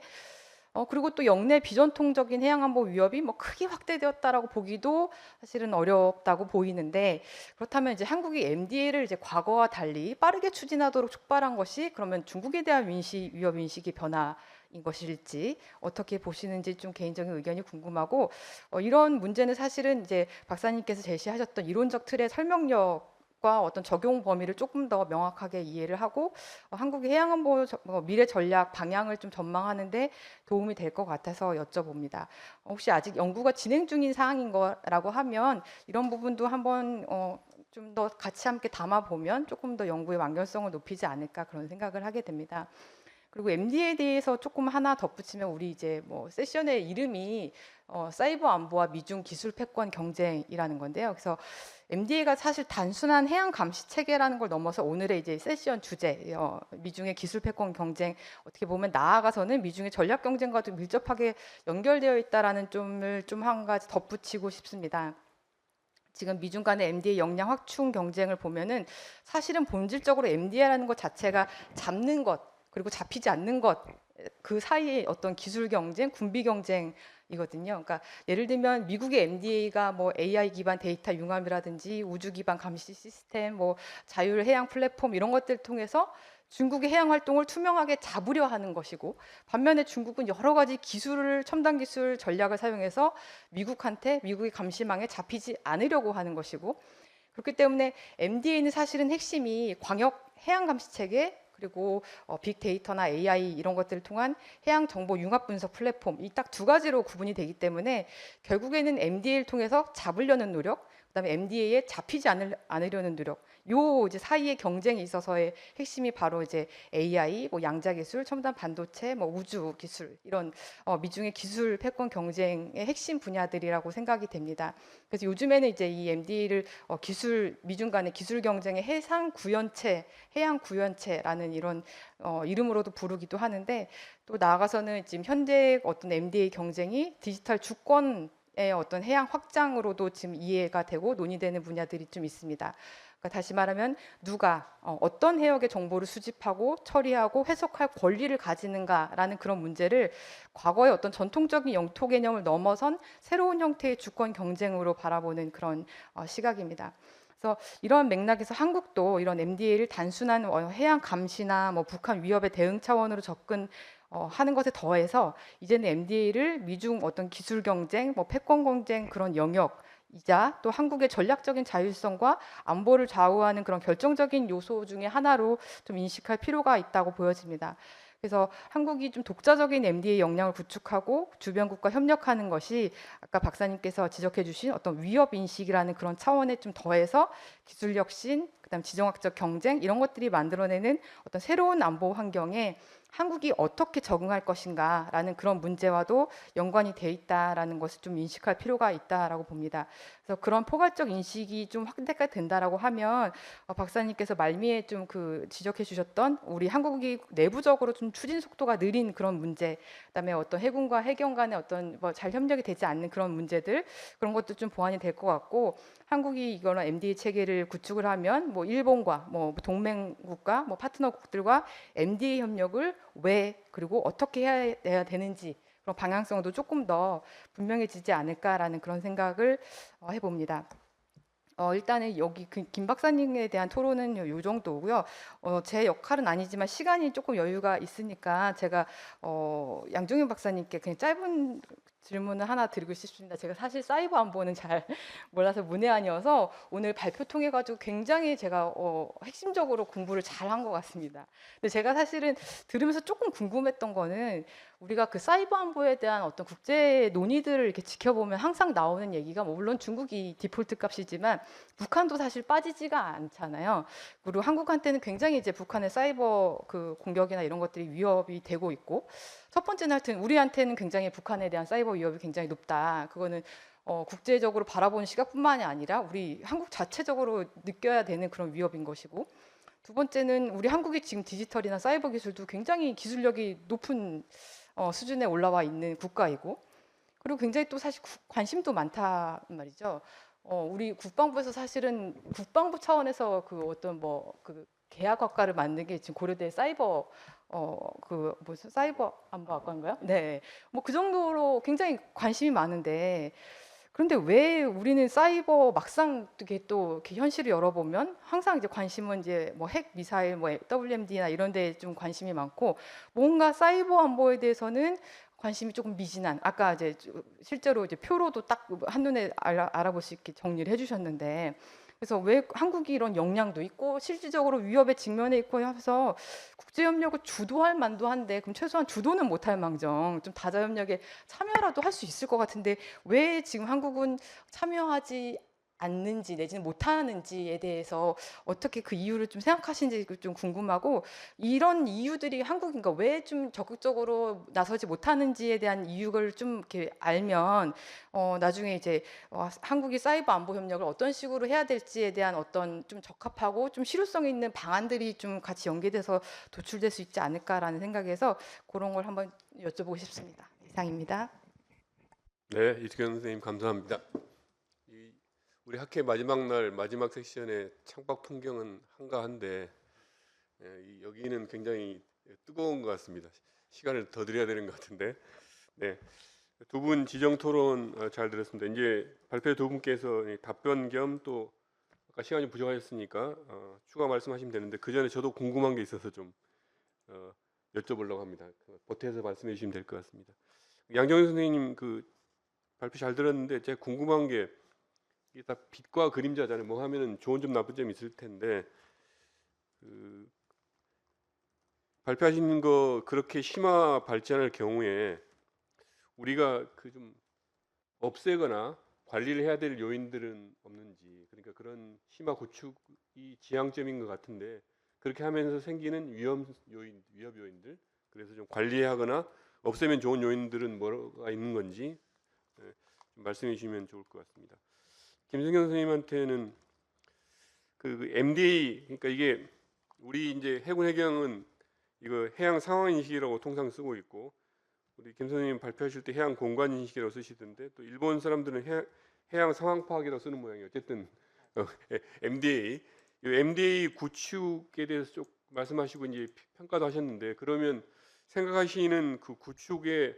Speaker 6: 그리고 또 영내 비전통적인 해양안보 위협이 뭐 크게 확대되었다라고 보기도 사실은 어렵다고 보이는데, 그렇다면 이제 한국이 MDA를 이제 과거와 달리 빠르게 추진하도록 촉발한 것이 그러면 중국에 대한 위협 인식의 변화인 것일지 어떻게 보시는지 좀 개인적인 의견이 궁금하고, 이런 문제는 사실은 이제 박사님께서 제시하셨던 이론적 틀의 설명력 과 어떤 적용 범위를 조금 더 명확하게 이해를 하고 한국의 해양안보 미래 전략 방향을 좀 전망하는데 도움이 될 것 같아서 여쭤봅니다. 혹시 아직 연구가 진행 중인 사항인 거라고 하면 이런 부분도 한번 좀 더 같이 함께 담아보면 조금 더 연구의 완결성을 높이지 않을까 그런 생각을 하게 됩니다. 그리고 MDA에 대해서 조금 하나 덧붙이면, 우리 이제 뭐 세션의 이름이 사이버 안보와 미중 기술 패권 경쟁이라는 건데요. 그래서 MDA가 사실 단순한 해양 감시 체계라는 걸 넘어서 오늘의 이제 세션 주제, 미중의 기술 패권 경쟁, 어떻게 보면 나아가서는 미중의 전략 경쟁과도 밀접하게 연결되어 있다라는 점을 좀 한 가지 덧붙이고 싶습니다. 지금 미중 간의 MDA 역량 확충 경쟁을 보면은 사실은 본질적으로 MDA라는 것 자체가 잡는 것 그리고 잡히지 않는 것 그 사이에 어떤 기술 경쟁, 군비 경쟁이거든요. 그러니까 예를 들면 미국의 MDA가 뭐 AI 기반 데이터 융합이라든지 우주 기반 감시 시스템, 뭐 자율 해양 플랫폼 이런 것들을 통해서 중국의 해양 활동을 투명하게 잡으려 하는 것이고, 반면에 중국은 여러 가지 기술을 첨단 기술 전략을 사용해서 미국의 감시망에 잡히지 않으려고 하는 것이고, 그렇기 때문에 MDA는 사실은 핵심이 광역 해양 감시 체계 그리고 빅데이터나 AI 이런 것들을 통한 해양 정보 융합 분석 플랫폼 이 딱 두 가지로 구분이 되기 때문에 결국에는 MDA를 통해서 잡으려는 노력, 그다음에 MDA에 잡히지 않으려는 노력, 요 이제 사이의 경쟁에 있어서의 핵심이 바로 이제 AI, 뭐 양자 기술, 첨단 반도체, 뭐 우주 기술 이런 미중의 기술 패권 경쟁의 핵심 분야들이라고 생각이 됩니다. 그래서 요즘에는 이제 이 MDA를 미중 간의 기술 경쟁의 해양 구현체라는 이런 이름으로도 부르기도 하는데, 또 나아가서는 지금 현재 어떤 MDA 경쟁이 디지털 주권 어떤 해양 확장으로도 지금 이해가 되고 논의되는 분야들이 좀 있습니다. 그러니까 다시 말하면 누가 어떤 해역의 정보를 수집하고 처리하고 해석할 권리를 가지는가라는 그런 문제를 과거의 어떤 전통적인 영토 개념을 넘어선 새로운 형태의 주권 경쟁으로 바라보는 그런 시각입니다. 그래서 이런 맥락에서 한국도 이런 MDA를 단순한 해양 감시나 뭐 북한 위협의 대응 차원으로 하는 것에 더해서 이제는 MDA를 미중 어떤 기술 경쟁, 뭐 패권 경쟁 그런 영역이자 또 한국의 전략적인 자율성과 안보를 좌우하는 그런 결정적인 요소 중에 하나로 좀 인식할 필요가 있다고 보여집니다. 그래서 한국이 좀 독자적인 MDA 역량을 구축하고 주변국과 협력하는 것이 아까 박사님께서 지적해 주신 어떤 위협 인식이라는 그런 차원에 좀 더해서 기술 혁신, 그다음 지정학적 경쟁 이런 것들이 만들어내는 어떤 새로운 안보 환경에 한국이 어떻게 적응할 것인가라는 그런 문제와도 연관이 돼 있다라는 것을 좀 인식할 필요가 있다라고 봅니다. 그래서 그런 포괄적 인식이 좀 확대가 된다라고 하면 박사님께서 말미에 좀 지적해 주셨던 우리 한국이 내부적으로 좀 추진 속도가 느린 그런 문제, 그다음에 어떤 해군과 해경 간의 어떤 뭐 잘 협력이 되지 않는 그런 문제들 그런 것도 좀 보완이 될 것 같고, 한국이 이거는 MDA 체계를 구축을 하면 뭐 일본과 뭐 동맹국가, 뭐 파트너국들과 MDA 협력을 왜 그리고 어떻게 해야 되는지 그런 방향성도 조금 더 분명해지지 않을까라는 그런 생각을 해봅니다. 일단은 여기 김 박사님에 대한 토론은 요 정도고요. 제 역할은 아니지만 시간이 조금 여유가 있으니까 제가 양종윤 박사님께 그냥 짧은 질문을 하나 드리고 싶습니다. 제가 사실 사이버 안보는 잘 몰라서 문외한이어서 오늘 발표 통해 가지고 굉장히 제가 핵심적으로 공부를 잘 한 것 같습니다. 근데 제가 사실은 들으면서 조금 궁금했던 거는 우리가 그 사이버 안보에 대한 어떤 국제 논의들을 이렇게 지켜보면 항상 나오는 얘기가 뭐 물론 중국이 디폴트 값이지만 북한도 사실 빠지지가 않잖아요. 그리고 한국한테는 굉장히 이제 북한의 사이버 공격이나 이런 것들이 위협이 되고 있고, 첫 번째는 하여튼 우리한테는 굉장히 북한에 대한 사이버 위협이 굉장히 높다. 그거는 국제적으로 바라보는 시각뿐만이 아니라 우리 한국 자체적으로 느껴야 되는 그런 위협인 것이고, 두 번째는 우리 한국이 지금 디지털이나 사이버 기술도 굉장히 기술력이 높은 수준에 올라와 있는 국가이고, 그리고 굉장히 또 사실 관심도 많단 말이죠. 우리 국방부에서 사실은 국방부 차원에서 어떤 계약학과를 만든 게 지금 고려대 사이버 사이버 안보학과인가요? 네, 뭐 그 정도로 굉장히 관심이 많은데, 그런데 왜 우리는 사이버 막상 이렇게 또 이렇게 현실을 열어보면 항상 이제 관심은 이제 뭐 핵 미사일, 뭐 WMD나 이런 데 좀 관심이 많고, 뭔가 사이버 안보에 대해서는 관심이 조금 미진한. 아까 이제 실제로 이제 표로도 딱 한눈에 알아볼 수 있게 정리를 해주셨는데, 그래서 왜 한국이 이런 역량도 있고 실질적으로 위협에 직면해 있고 하면서 국제협력을 주도할 만도 한데, 그럼 최소한 주도는 못할 망정 좀 다자협력에 참여라도 할 수 있을 것 같은데 왜 지금 한국은 참여하지 않는지 내지는 못하는지에 대해서 어떻게 그 이유를 좀 생각하시는지 좀 궁금하고, 이런 이유들이 한국인가 왜 좀 적극적으로 나서지 못하는지에 대한 이유를 좀 이렇게 알면 나중에 이제 한국이 사이버 안보 협력을 어떤 식으로 해야 될지에 대한 어떤 좀 적합하고 좀 실효성 있는 방안들이 좀 같이 연계돼서 도출될 수 있지 않을까라는 생각에서 그런 걸 한번 여쭤보고 싶습니다. 이상입니다.
Speaker 2: 네, 이수경 선생님 감사합니다. 우리 학회 마지막 날 마지막 세션의 창밖 풍경은 한가한데 여기는 굉장히 뜨거운 것 같습니다. 시간을 더 드려야 되는 것 같은데. 네, 두 분 지정 토론 잘 들었습니다. 이제 발표 두 분께서 답변 겸 또 아까 시간이 부족하셨으니까 추가 말씀하시면 되는데, 그 전에 저도 궁금한 게 있어서 좀 여쭤보려고 합니다. 보태서 말씀해 주시면 될 것 같습니다. 양정희 선생님 그 발표 잘 들었는데 제가 궁금한 게, 이게 다 빛과 그림자잖아요. 뭐 하면은 좋은 점 나쁜 점이 있을 텐데, 그 발표하시는 거 그렇게 심화 발전할 경우에 우리가 그 좀 없애거나 관리를 해야 될 요인들은 없는지, 그러니까 그런 심화 구축이 지향점인 것 같은데, 그렇게 하면서 생기는 위험 요인들, 그래서 좀 관리하거나 없애면 좋은 요인들은 뭐가 있는 건지 좀 말씀해 주시면 좋을 것 같습니다. 김승현 선생님한테는 그 MDA, 그러니까 이게 우리 이제 해군 해경은 이거 해양 상황 인식이라고 통상 쓰고 있고, 우리 김 선생님 발표하실 때 해양 공간 인식이라고 쓰시던데, 또 일본 사람들은 해양 상황 파악이라고 쓰는 모양이에요. 어쨌든 MDA, 이 MDA 구축에 대해서 좀 말씀하시고 이제 평가도 하셨는데, 그러면 생각하시는 그 구축의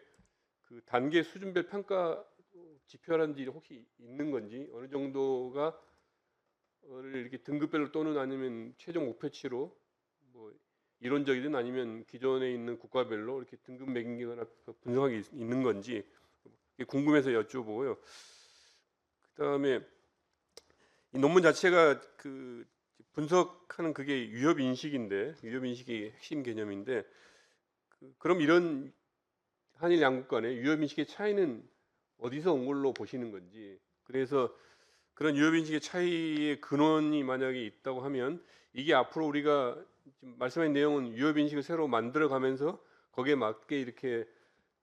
Speaker 2: 그 단계 수준별 평가 지표라든지 혹시 있는 건지, 어느 정도가 이렇게 등급별로 또는 아니면 최종 목표치로 뭐 이론적이든 아니면 기존에 있는 국가별로 이렇게 등급 매기거나 분석하기 있는 건지 궁금해서 여쭤보고요. 그다음에 이 논문 자체가 그 분석하는 그게 위협 인식인데, 위협 인식이 핵심 개념인데, 그럼 이런 한일 양국 간의 위협 인식의 차이는 어디서 온 걸로 보시는 건지, 그래서 그런 위협 인식의 차이의 근원이 만약에 있다고 하면 이게 앞으로 우리가 지금 말씀하신 내용은 위협 인식을 새로 만들어 가면서 거기에 맞게 이렇게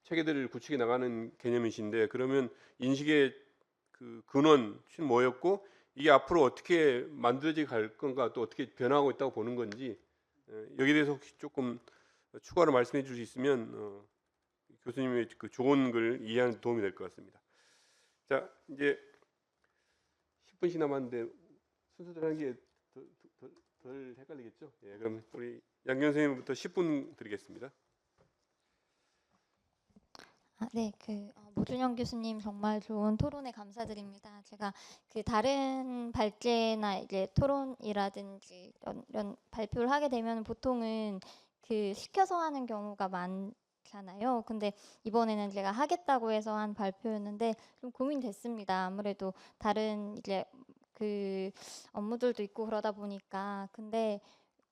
Speaker 2: 체계들을 구축해 나가는 개념이신데, 그러면 인식의 그 근원은 뭐였고 이게 앞으로 어떻게 만들어져 갈 건가, 또 어떻게 변화하고 있다고 보는 건지, 여기에 대해서 혹시 조금 추가로 말씀해 주실 수 있으면 교수님의 그 좋은 글 이해하는 데 도움이 될 것 같습니다. 자, 이제 10분씩 남았는데 순서대로 하는 게 덜 헷갈리겠죠? 예, 그럼 우리 양경 선생님부터 10분 드리겠습니다.
Speaker 3: 네, 모준영 교수님 정말 좋은 토론에 감사드립니다. 제가 그 다른 발제나 이제 토론이라든지 이런 발표를 하게 되면 보통은 그 시켜서 하는 경우가 많잖아요. 근데 이번에는 제가 하겠다고 해서 한 발표였는데 좀 고민됐습니다. 아무래도 다른 이제 그 업무들도 있고 그러다 보니까. 근데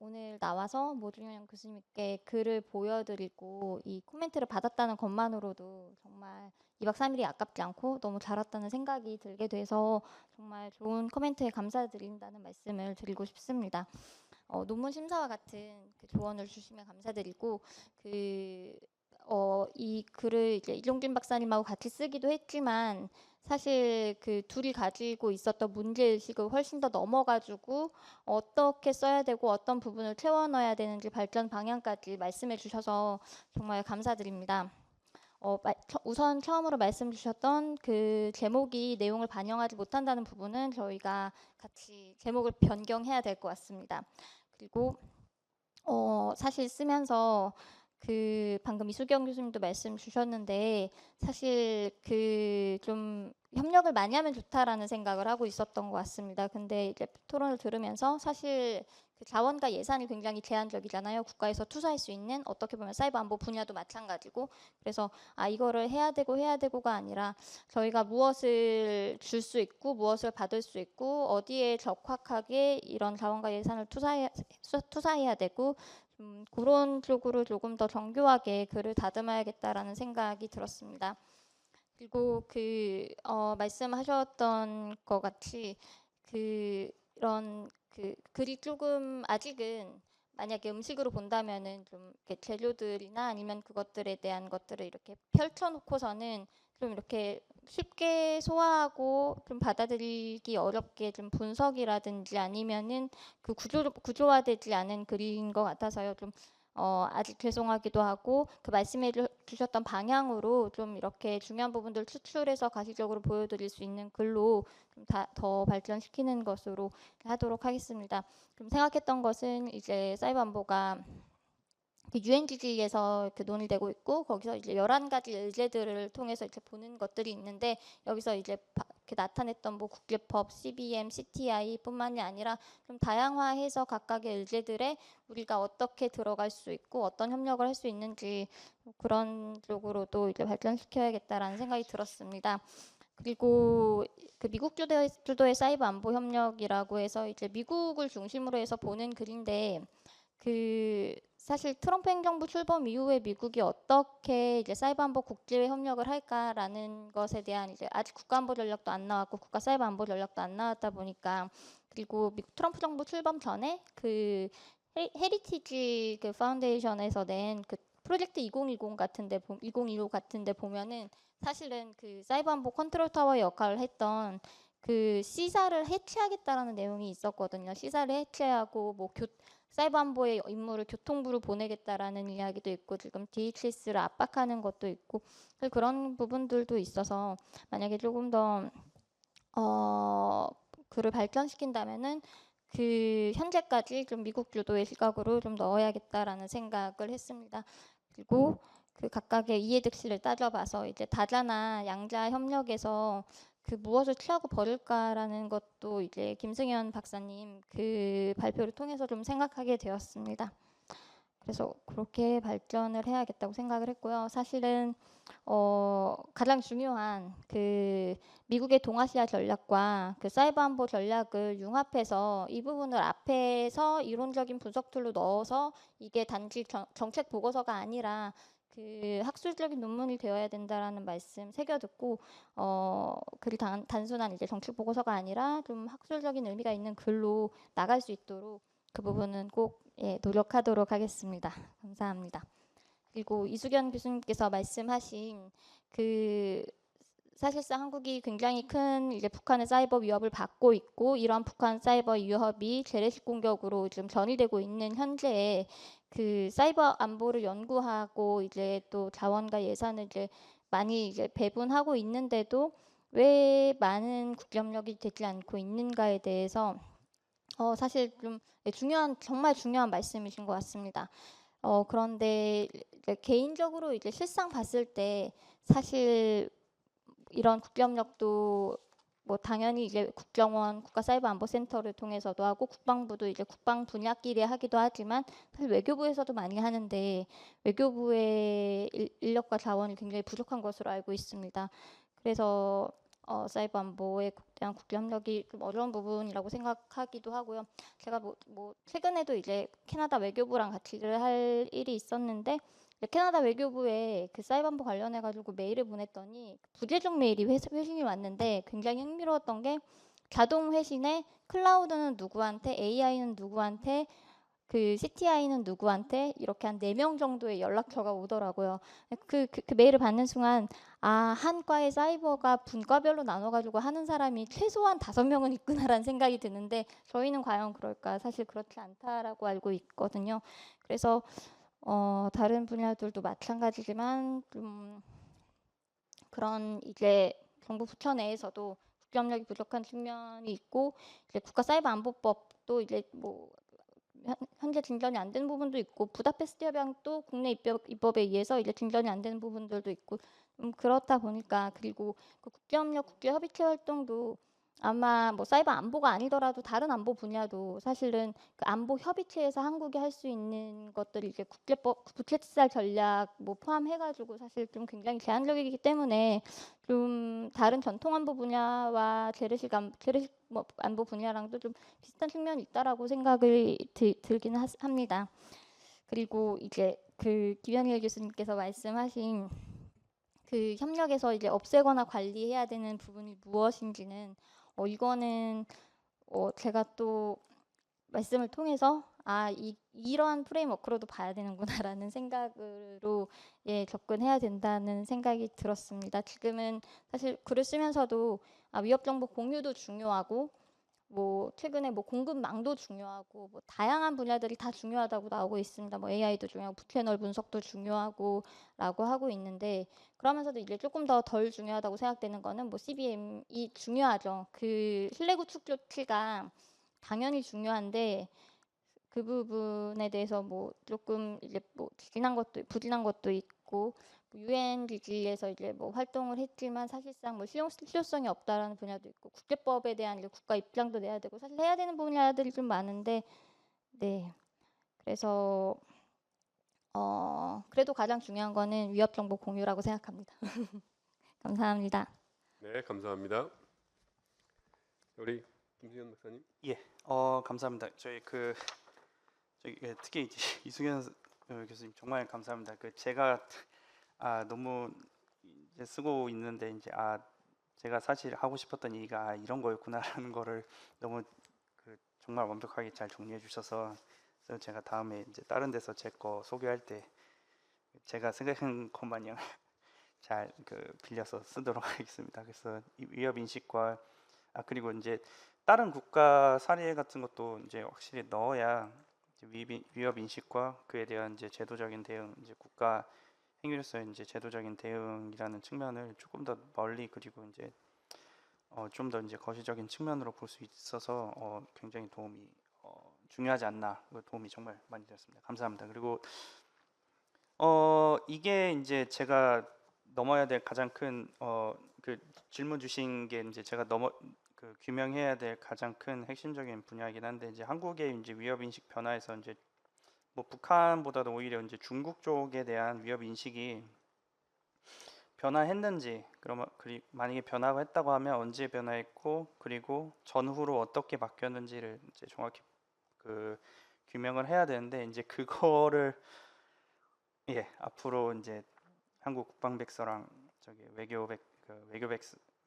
Speaker 3: 오늘 나와서 모준영 교수님께 글을 보여드리고 이 코멘트를 받았다는 것만으로도 정말 2박 3일이 아깝지 않고 너무 잘 왔다는 생각이 들게 돼서 정말 좋은 코멘트에 감사드린다는 말씀을 드리고 싶습니다. 논문 심사와 같은 그 조언을 주시면 감사드리고, 이 글을 이제 이종준 박사님하고 같이 쓰기도 했지만 사실 그 둘이 가지고 있었던 문제의식을 훨씬 더 넘어가지고 어떻게 써야 되고 어떤 부분을 채워 넣어야 되는지 발전 방향까지 말씀해 주셔서 정말 감사드립니다. 우선 처음으로 말씀 주셨던 그 제목이 내용을 반영하지 못한다는 부분은 저희가 같이 제목을 변경해야 될 것 같습니다. 그리고 사실 쓰면서 그 방금 이수경 교수님도 말씀 주셨는데 사실 그 좀 협력을 많이 하면 좋다라는 생각을 하고 있었던 것 같습니다. 근데 이제 토론을 들으면서 사실 그 자원과 예산이 굉장히 제한적이잖아요. 국가에서 투자할 수 있는, 어떻게 보면 사이버 안보 분야도 마찬가지고. 그래서 이거를 해야 되고가 아니라 저희가 무엇을 줄 수 있고 무엇을 받을 수 있고 어디에 적확하게 이런 자원과 예산을 투자해야 되고, 그런 쪽으로 조금 더 정교하게 글을 다듬어야겠다라는 생각이 들었습니다. 그리고 말씀하셨던 것 같이 이런 글이 조금 아직은 만약에 음식으로 본다면은 좀 이렇게 재료들이나 아니면 그것들에 대한 것들을 이렇게 펼쳐놓고서는 좀 이렇게 쉽게 소화하고 좀 받아들이기 어렵게 좀 분석이라든지 아니면은 그 구조화되지 않은 글인 것 같아서요. 좀 아직 죄송하기도 하고 그 말씀해 주셨던 방향으로 좀 이렇게 중요한 부분들 추출해서 가시적으로 보여드릴 수 있는 글로 좀 더 발전시키는 것으로 하도록 하겠습니다. 그럼 생각했던 것은 이제 사이버 안보가 그 UNGG에서 논의되고 있고 거기서 이제 11가지 의제들을 통해서 이제 보는 것들이 있는데 여기서 이제 나타냈던 뭐 국제법, CBM, CTI뿐만이 아니라 좀 다양화해서 각각의 의제들에 우리가 어떻게 들어갈 수 있고 어떤 협력을 할 수 있는지 그런 쪽으로도 이제 발전시켜야겠다라는 생각이 들었습니다. 그리고 그 미국 주도의 사이버 안보 협력이라고 해서 이제 미국을 중심으로 해서 보는 글인데 사실 트럼프 행정부 출범 이후에 미국이 어떻게 이제 사이버 안보 국제 협력을 할까라는 것에 대한 이제 아직 국가안보 전략도 안 나왔고 국가 사이버 안보 전략도 안 나왔다 보니까 그리고 미국 트럼프 정부 출범 전에 헤리티지 파운데이션에서 낸 프로젝트 2020 같은데 2025 같은데 보면은 사실은 사이버 안보 컨트롤 타워의 역할을 했던 C사를 해체하겠다라는 내용이 있었거든요. C사를 해체하고 사이버 안보의 임무를 교통부로 보내겠다라는 이야기도 있고 지금 DHS를 압박하는 것도 있고 그런 부분들도 있어서 만약에 조금 더 그를 발전시킨다면은 현재까지 좀 미국 주도의 시각으로 좀 넣어야겠다라는 생각을 했습니다. 그리고 각각의 이해득실을 따져봐서 이제 다자나 양자 협력에서 무엇을 취하고 버릴까라는 것도 이제 김승현 박사님 발표를 통해서 좀 생각하게 되었습니다. 그래서 그렇게 발전을 해야겠다고 생각을 했고요. 사실은 가장 중요한 미국의 동아시아 전략과 사이버 안보 전략을 융합해서 이 부분을 앞에서 이론적인 분석툴로 넣어서 이게 단지 정책 보고서가 아니라 학술적인 논문이 되어야 된다라는 말씀 새겨 듣고 글이 단순한 이제 정책 보고서가 아니라 좀 학술적인 의미가 있는 글로 나갈 수 있도록 그 부분은 꼭 노력하도록 하겠습니다. 감사합니다. 그리고 이수견 교수님께서 말씀하신 사실상 한국이 굉장히 큰 이제 북한의 사이버 위협을 받고 있고 이러한 북한 사이버 위협이 재래식 공격으로 지금 전이되고 있는 현재에 사이버 안보를 연구하고 이제 또 자원과 예산을 이제 많이 이제 배분하고 있는데도 왜 많은 국제협력이 되지 않고 있는가에 대해서 사실 좀 정말 중요한 말씀이신 것 같습니다. 그런데 이제 개인적으로 이제 실상 봤을 때 사실 이런 국제협력도 뭐 당연히 이제 국정원 국가사이버안보센터를 통해서도 하고 국방부도 이제 국방 분야끼리 하기도 하지만 사실 외교부에서도 많이 하는데 외교부의 인력과 자원이 굉장히 부족한 것으로 알고 있습니다. 그래서 사이버 안보에 대한 국제협력이 좀 어려운 부분이라고 생각하기도 하고요. 제가 뭐 최근에도 이제 캐나다 외교부랑 같이 일을 할 일이 있었는데 캐나다 외교부에 사이버 안보 관련해 가지고 메일을 보냈더니 부재중 메일이 회신이 왔는데 굉장히 흥미로웠던 게 자동 회신에 클라우드는 누구한테, AI는 누구한테, CTI는 누구한테 이렇게 한 4명 정도의 연락처가 오더라고요. 그 메일을 받는 순간 한 과의 사이버가 분과별로 나눠가지고 하는 사람이 최소한 5명은 있구나라는 생각이 드는데 저희는 과연 그럴까? 사실 그렇지 않다라고 알고 있거든요. 그래서 다른 분야들도 마찬가지지만 좀 그런 이제 정부 부처 내에서도 국제협력이 부족한 측면이 있고 이제 국가사이버안보법도 이제 뭐 현재 진전이 안 된 부분도 있고 부다페스트 협약도 국내 입법에 의해서 이제 진전이 안 되는 부분들도 있고 그렇다 보니까 그리고 국제협력 국제협의체 활동도 아마 뭐 사이버 안보가 아니더라도 다른 안보 분야도 사실은 안보 협의체에서 한국이 할 수 있는 것들이 이제 부채살 전략 뭐 포함해가지고 사실 좀 굉장히 제한적이기 때문에 좀 다른 전통 안보 분야와 재래식 뭐 안보 분야랑도 좀 비슷한 측면이 있다라고 생각을 들기는 합니다. 그리고 이제 김현일 교수님께서 말씀하신 그 협력에서 이제 없애거나 관리해야 되는 부분이 무엇인지는 이거는 제가 또 말씀을 통해서 이러한 프레임워크로도 봐야 되는구나라는 생각으로 접근해야 된다는 생각이 들었습니다. 지금은 사실 글을 쓰면서도 위협 정보 공유도 중요하고 뭐 최근에 뭐 공급망도 중요하고 뭐 다양한 분야들이 다 중요하다고 나오고 있습니다. 뭐 AI도 중요하고 부채널 분석도 중요하고라고 하고 있는데 그러면서도 이제 조금 더 덜 중요하다고 생각되는 거는 뭐 CBM이 중요하죠. 그 신뢰 구축 조치가 당연히 중요한데 그 부분에 대해서 뭐 조금 이제 뭐 부진한 것도 있고 UNGG에서 이제 뭐 활동을 했지만 사실상 뭐 실효성이 없다라는 분야도 있고 국제법에 대한 이제 국가 입장도 내야 되고 사실 해야 되는 분야들이 좀 많은데 네 그래서 그래도 가장 중요한 거는 위협 정보 공유라고 생각합니다. 감사합니다.
Speaker 2: 네, 감사합니다. 우리 김승현 박사님.
Speaker 4: 감사합니다. 특히 이제 이승현 교수님 정말 감사합니다. 제가 너무 이제 쓰고 있는데 이제 제가 사실 하고 싶었던 얘기가 이런 거였구나라는 거를 너무 정말 완벽하게 잘 정리해 주셔서 그래서 제가 다음에 이제 다른 데서 제 거 소개할 때 제가 생각한 것 마냥 잘 빌려서 쓰도록 하겠습니다. 그래서 이 위협 인식과 그리고 이제 다른 국가 사례 같은 것도 이제 확실히 넣어야 이제 위협 인식과 그에 대한 이제 제도적인 대응, 이제 국가 행위로서의 이제 제도적인 대응이라는 측면을 조금 더 멀리 그리고 이제 좀 더 이제 거시적인 측면으로 볼 수 있어서 굉장히 도움이 중요하지 않나. 도움이 정말 많이 되었습니다. 감사합니다. 그리고 이게 이제 제가 넘어야 될 가장 큰 그 질문 주신 게 이제 제가 규명해야 될 가장 큰 핵심적인 분야이긴 한데 이제 한국의 이제 위협 인식 변화에서 이제 뭐 북한보다도 오히려 이제 중국 쪽에 대한 위협 인식이 변화했는지 그러면 만약에 변화가 했다고 하면 언제 변화했고 그리고 전후로 어떻게 바뀌었는지를 이제 정확히 규명을 해야 되는데 이제 그거를 앞으로 이제 한국 국방백서랑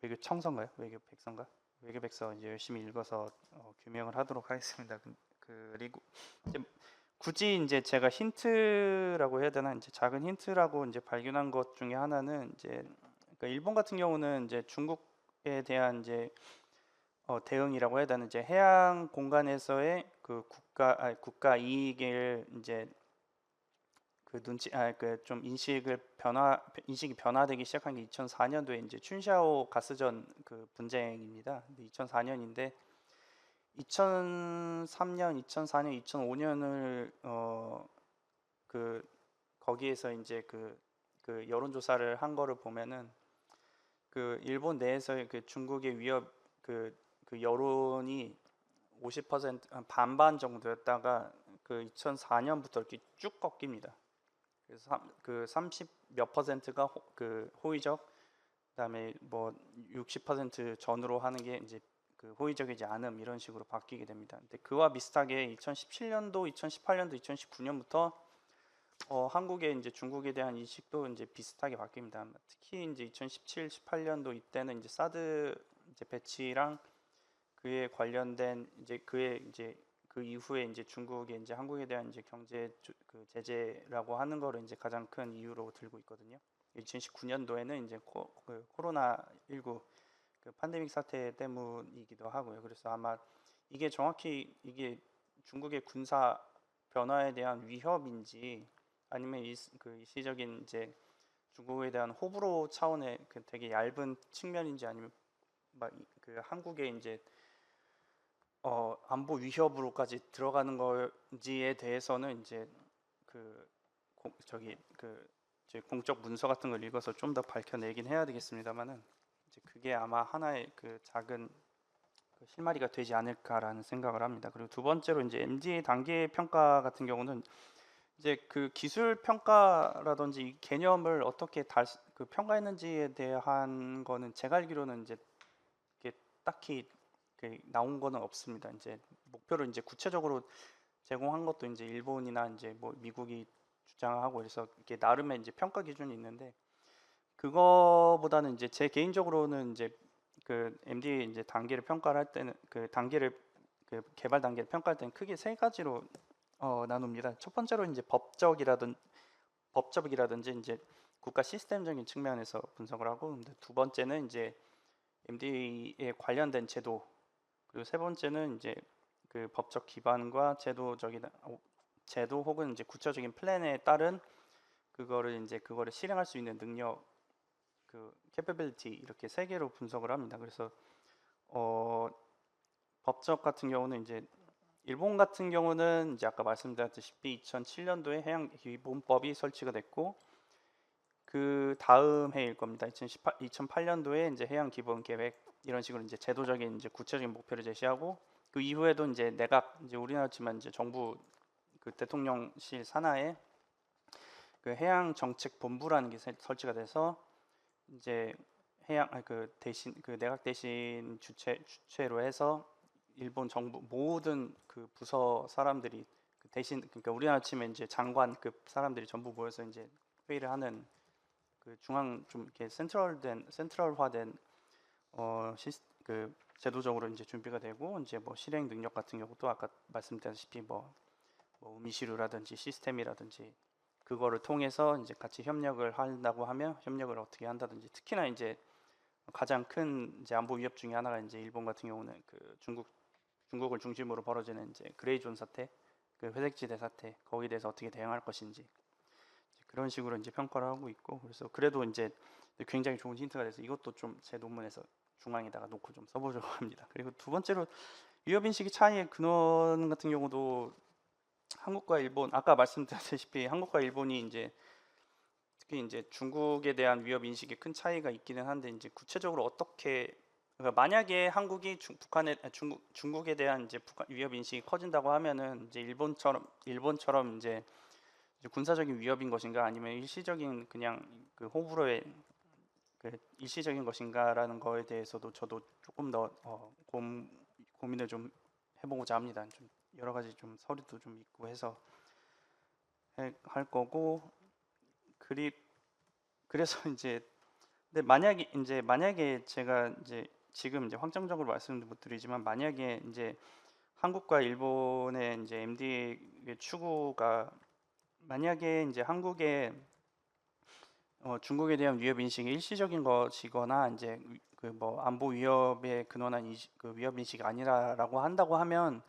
Speaker 4: 외교청서인가요? 외교백서 이제 열심히 읽어서 규명을 하도록 하겠습니다. 그리고 이제 굳이 이제 제가 힌트라고 해야 되나 이제 작은 힌트라고 이제 발견한 것 중에 하나는 이제 일본 같은 경우는 이제 중국에 대한 이제 대응이라고 해야 되나 이제 해양 공간에서의 국가 이익을 이제 좀 인식이 변화되기 시작한 게 2004년도에 이제 춘샤오 가스전 분쟁입니다. 2004년인데 2003년, 2004년, 2005년을 거기에서 이제 여론조사를 한 거를 보면은 일본 내에서의 중국의 위협 여론이 50% 반반 정도였다가 2004년부터 이렇게 쭉 꺾입니다. 그래서 30 몇 퍼센트가 호의적, 그다음에 뭐 60% 전후로 하는 게 이제 호의적이지 않음 이런 식으로 바뀌게 됩니다. 근데 그와 비슷하게 2017년도, 2018년도, 2019년부터 한국의 이제 중국에 대한 인식도 이제 비슷하게 바뀝니다. 특히 이제 2017, 18년도 이때는 이제 사드 이제 배치랑 그에 관련된 그 이후에 이제 중국이 이제 한국에 대한 이제 경제 제재라고 하는 거를 이제 가장 큰 이유로 들고 있거든요. 2019년도에는 이제 코로나19 팬데믹 사태 때문이기도 하고요. 그래서 아마 이게 정확히 중국의 군사 변화에 대한 위협인지 아니면 일시적인 이제 중국에 대한 호불호 차원의 되게 얇은 측면인지 아니면 한국의 이제 안보 위협으로까지 들어가는 건지에 대해서는 이제 제 공적 문서 같은 걸 읽어서 좀 더 밝혀내긴 해야 되겠습니다만은 이제 그게 아마 하나의 작은 실마리가 되지 않을까라는 생각을 합니다. 그리고 두 번째로 이제 MD 단계 평가 같은 경우는 이제 기술 평가라든지 이 개념을 어떻게 평가했는지에 대한 거는 제가 알기로는 이제 이게 딱히 나온 거는 없습니다. 이제 목표를 이제 구체적으로 제공한 것도 이제 일본이나 이제 뭐 미국이 주장하고 그래서 이게 나름의 이제 평가 기준이 있는데 그거보다는 이제 제 개인적으로는 이제 그 MD 이제 단계를 평가를 할 때는 그 개발 단계를 평가할 때는 크게 세 가지로 나눕니다. 첫 번째로 이제 법적이라든지 이제 국가 시스템적인 측면에서 분석을 하고, 근데 두 번째는 이제 MD에 관련된 제도, 그리고 세 번째는 이제 그 법적 기반과 제도 혹은 이제 구체적인 플랜에 따른 그거를 실행할 수 있는 능력, 그 capability, 이렇게 세 개로 분석을 합니다. 그래서 법적 같은 경우는 이제 일본 같은 경우는 이제 아까 말씀드렸다시피 2007년도에 해양 기본법이 설치가 됐고, 그 다음 해일 겁니다. 2008년도에 이제 해양 기본 계획, 이런 식으로 이제 제도적인 이제 구체적인 목표를 제시하고, 그 이후에도 이제 내각, 이제 우리나라지만 이제 정부 그 대통령실 산하에 그 해양 정책 본부라는 게 설치가 돼서 이제 그 내각 대신 주체로 해서 일본 정부 모든 그 부서 사람들이 그 대신, 그러니까 우리나라 치면 이제 장관급 사람들이 전부 모여서 이제 회의를 하는 그 중앙 좀 이렇게 센트럴화된 그 제도적으로 이제 준비가 되고, 이제 뭐 실행 능력 같은 경우도 아까 말씀드렸다시피 뭐 미시루라든지 시스템이라든지 그거를 통해서 이제 같이 협력을 한다고 하면 협력을 어떻게 한다든지, 특히나 이제 가장 큰 이제 안보 위협 중에 하나가 이제 일본 같은 경우는 그 중국을 중심으로 벌어지는 이제 그레이존 사태, 그 회색지대 사태, 거기에 대해서 어떻게 대응할 것인지, 그런 식으로 이제 평가를 하고 있고, 그래서 그래도 이제 굉장히 좋은 힌트가 돼서 이것도 좀 제 논문에서 중앙에다가 놓고 좀 써보려고 합니다. 그리고 두 번째로 위협 인식의 차이의 근원 같은 경우도 한국과 일본, 아까 말씀드렸다시피 한국과 일본이 이제 특히 이제 중국에 대한 위협 인식에 큰 차이가 있기는 한데, 이제 구체적으로 어떻게, 그러니까 만약에 한국이 중국에 대한 이제 위협 인식이 커진다고 하면은 이제 일본처럼 이제 군사적인 위협인 것인가, 아니면 일시적인 그냥 그 호불호의 그 일시적인 것인가라는 거에 대해서도 저도 조금 더 고민을 좀 해보고자 합니다. 좀 여러 가지 좀 서류도 좀 있고 해서 할 거고, 그래서 이제 근데 만약에 제가 이제 지금 이제 확정적으로 말씀을 못 드리지만, 만약에 이제 한국과 일본의 이제 MD의 추구가 만약에 이제 한국의 중국에 대한 위협 인식이 일시적인 것이거나 이제 그 뭐 안보 위협에 근원한 그 위협 인식이 아니라라고 한다고 하면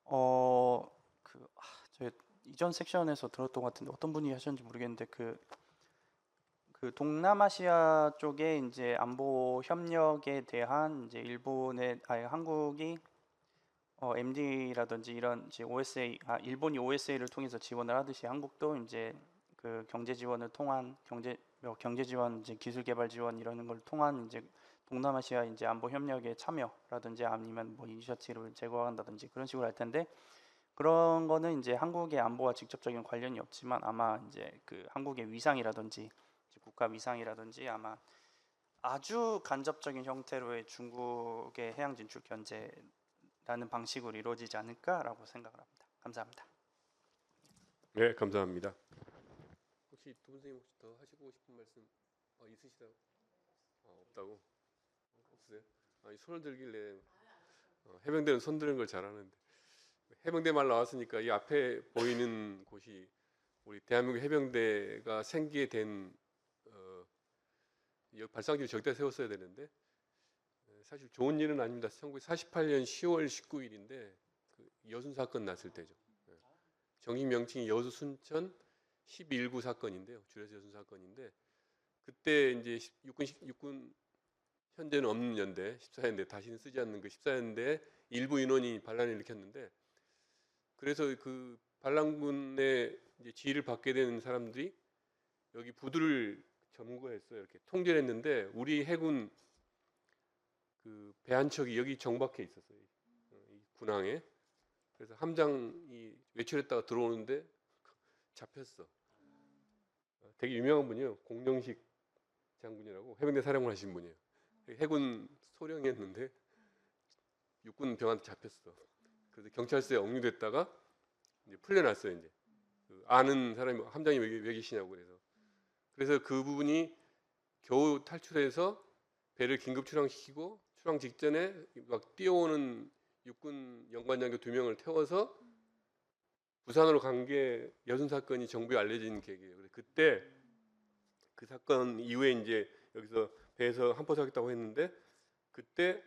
Speaker 4: 저 이전 섹션에서 들었던 것 같은데 어떤 분이 하셨는지 모르겠는데 그 동남아시아 쪽에 이제 안보 협력에 대한 이제 한국이 MD라든지 이런 이제 일본이 OSA를 통해서 지원을 하듯이 한국도 이제 그 경제 지원을 통한 경제 지원, 이제 기술 개발 지원 이런 걸 통한 이제 동남아시아 이제 안보 협력에 참여라든지 아니면 뭐 이니셔티브를 제공한다든지 그런 식으로 할 텐데, 그런 거는 이제 한국의 안보와 직접적인 관련이 없지만 아마 이제 그 한국의 위상이라든지 국가 위상이라든지 아마 아주 간접적인 형태로의 중국의 해양 진출 견제라는 방식으로 이루어지지 않을까라고 생각을 합니다. 감사합니다.
Speaker 2: 네, 감사합니다. 혹시 두 선생님 혹시 더 하시고 싶은 말씀 있으시다고? 없다고? 없으세요? 아니, 손을 들길래 해병대는 손 드는 걸 잘하는데, 해병대 말 나왔으니까 이 앞에 보이는 곳이 우리 대한민국 해병대가 생기게 된 발상지를 저기다 세웠어야 되는데 사실 좋은 일은 아닙니다. 1948년 10월 19일인데 그 여순 사건 났을 때죠. 정식 명칭이 여수 순천 12.19 사건인데요. 줄여서 여순 사건인데, 그때 이제 육군 현재는 없는 연대 14연대, 다시는 쓰지 않는 그 14연대 일부 인원이 반란을 일으켰는데, 그래서 그 반란군의 이제 지휘를 받게 되는 사람들이 여기 부두를 점거했어요. 이렇게 통제를 했는데 우리 해군 그 배 한 척이 여기 정박해 있었어요. 이 군항에. 그래서 함장이 외출했다가 들어오는데 잡혔어. 되게 유명한 분이에요. 공정식 장군이라고 해병대 사령관 하신 분이에요. 해군 소령이었는데 육군 병한테 잡혔어. 그래서 경찰서에 억류됐다가 이제 풀려났어요. 이제 그 아는 사람이 함장이 왜 계시냐고 그래서 그 부분이 겨우 탈출해서 배를 긴급 출항시키고 출항 직전에 막 뛰어오는 육군 연관장교 2명을 태워서 부산으로 간 게 여순 사건이 정부에 알려진 계기예요. 그래서 그때 그 사건 이후에 이제 여기서 배에서 함포하겠다고 했는데 그때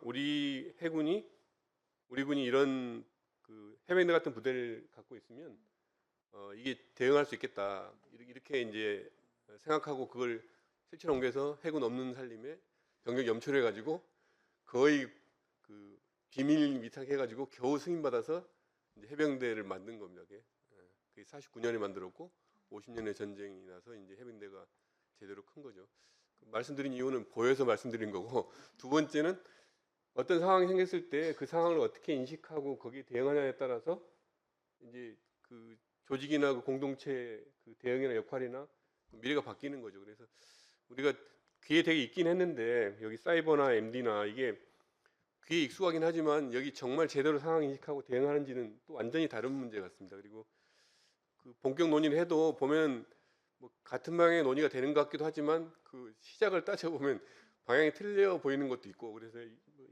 Speaker 2: 우리 해군이 우리 군이 이런 그 해병대 같은 부대를 갖고 있으면 이게 대응할 수 있겠다 이렇게 이제 생각하고 그걸 실체로 옮겨서 해군 없는 살림에 병력 염초를 해가지고 거의 그 비밀 위탁해가지고 겨우 승인받아서 이제 해병대를 만든 겁니다. 그게 49년에 만들었고 50년의 전쟁이 나서 이제 해병대가 제대로 큰 거죠. 말씀드린 이유는 보여서 말씀드린 거고 두 번째는 어떤 상황이 생겼을 때 그 상황을 어떻게 인식하고 거기에 대응하냐에 따라서 이제 그 조직이나 그 공동체 그 대응이나 역할이나 미래가 바뀌는 거죠. 그래서 우리가 귀에 되게 있긴 했는데 여기 사이버나 MD나 이게 귀에 익숙하긴 하지만 여기 정말 제대로 상황 인식하고 대응하는지는 또 완전히 다른 문제 같습니다. 그리고 그 본격 논의를 해도 보면 뭐 같은 방향의 논의가 되는 것 같기도 하지만 그 시작을 따져보면 방향이 틀려 보이는 것도 있고 그래서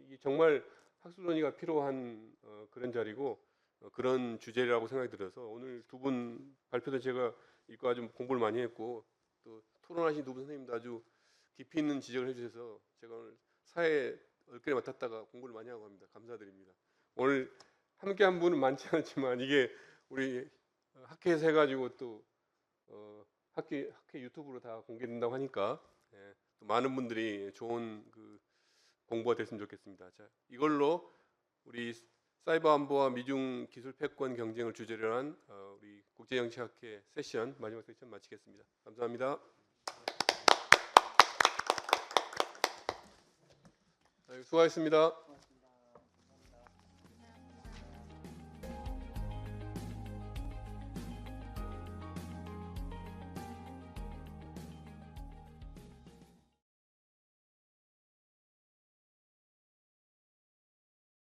Speaker 2: 이게 정말 학술 논의가 필요한 그런 자리고 그런 주제라고 생각이 들어서 오늘 두 분 발표도 제가 읽고 아주 공부를 많이 했고 또 토론하신 두 분 선생님도 아주 깊이 있는 지적을 해주셔서 제가 오늘 사회 얼굴에 맡았다가 공부를 많이 하고 합니다. 감사드립니다. 오늘 함께한 분은 많지 않지만 이게 우리 학회에서 해가지고 또 학회 유튜브로 다 공개된다고 하니까 또 많은 분들이 좋은 그 공부가 됐으면 좋겠습니다. 자, 이걸로 우리 사이버 안보와 미중 기술 패권 경쟁을 주제로 한 우리 국제정치학회 세션 마지막 세션 마치겠습니다. 감사합니다. 수고하셨습니다.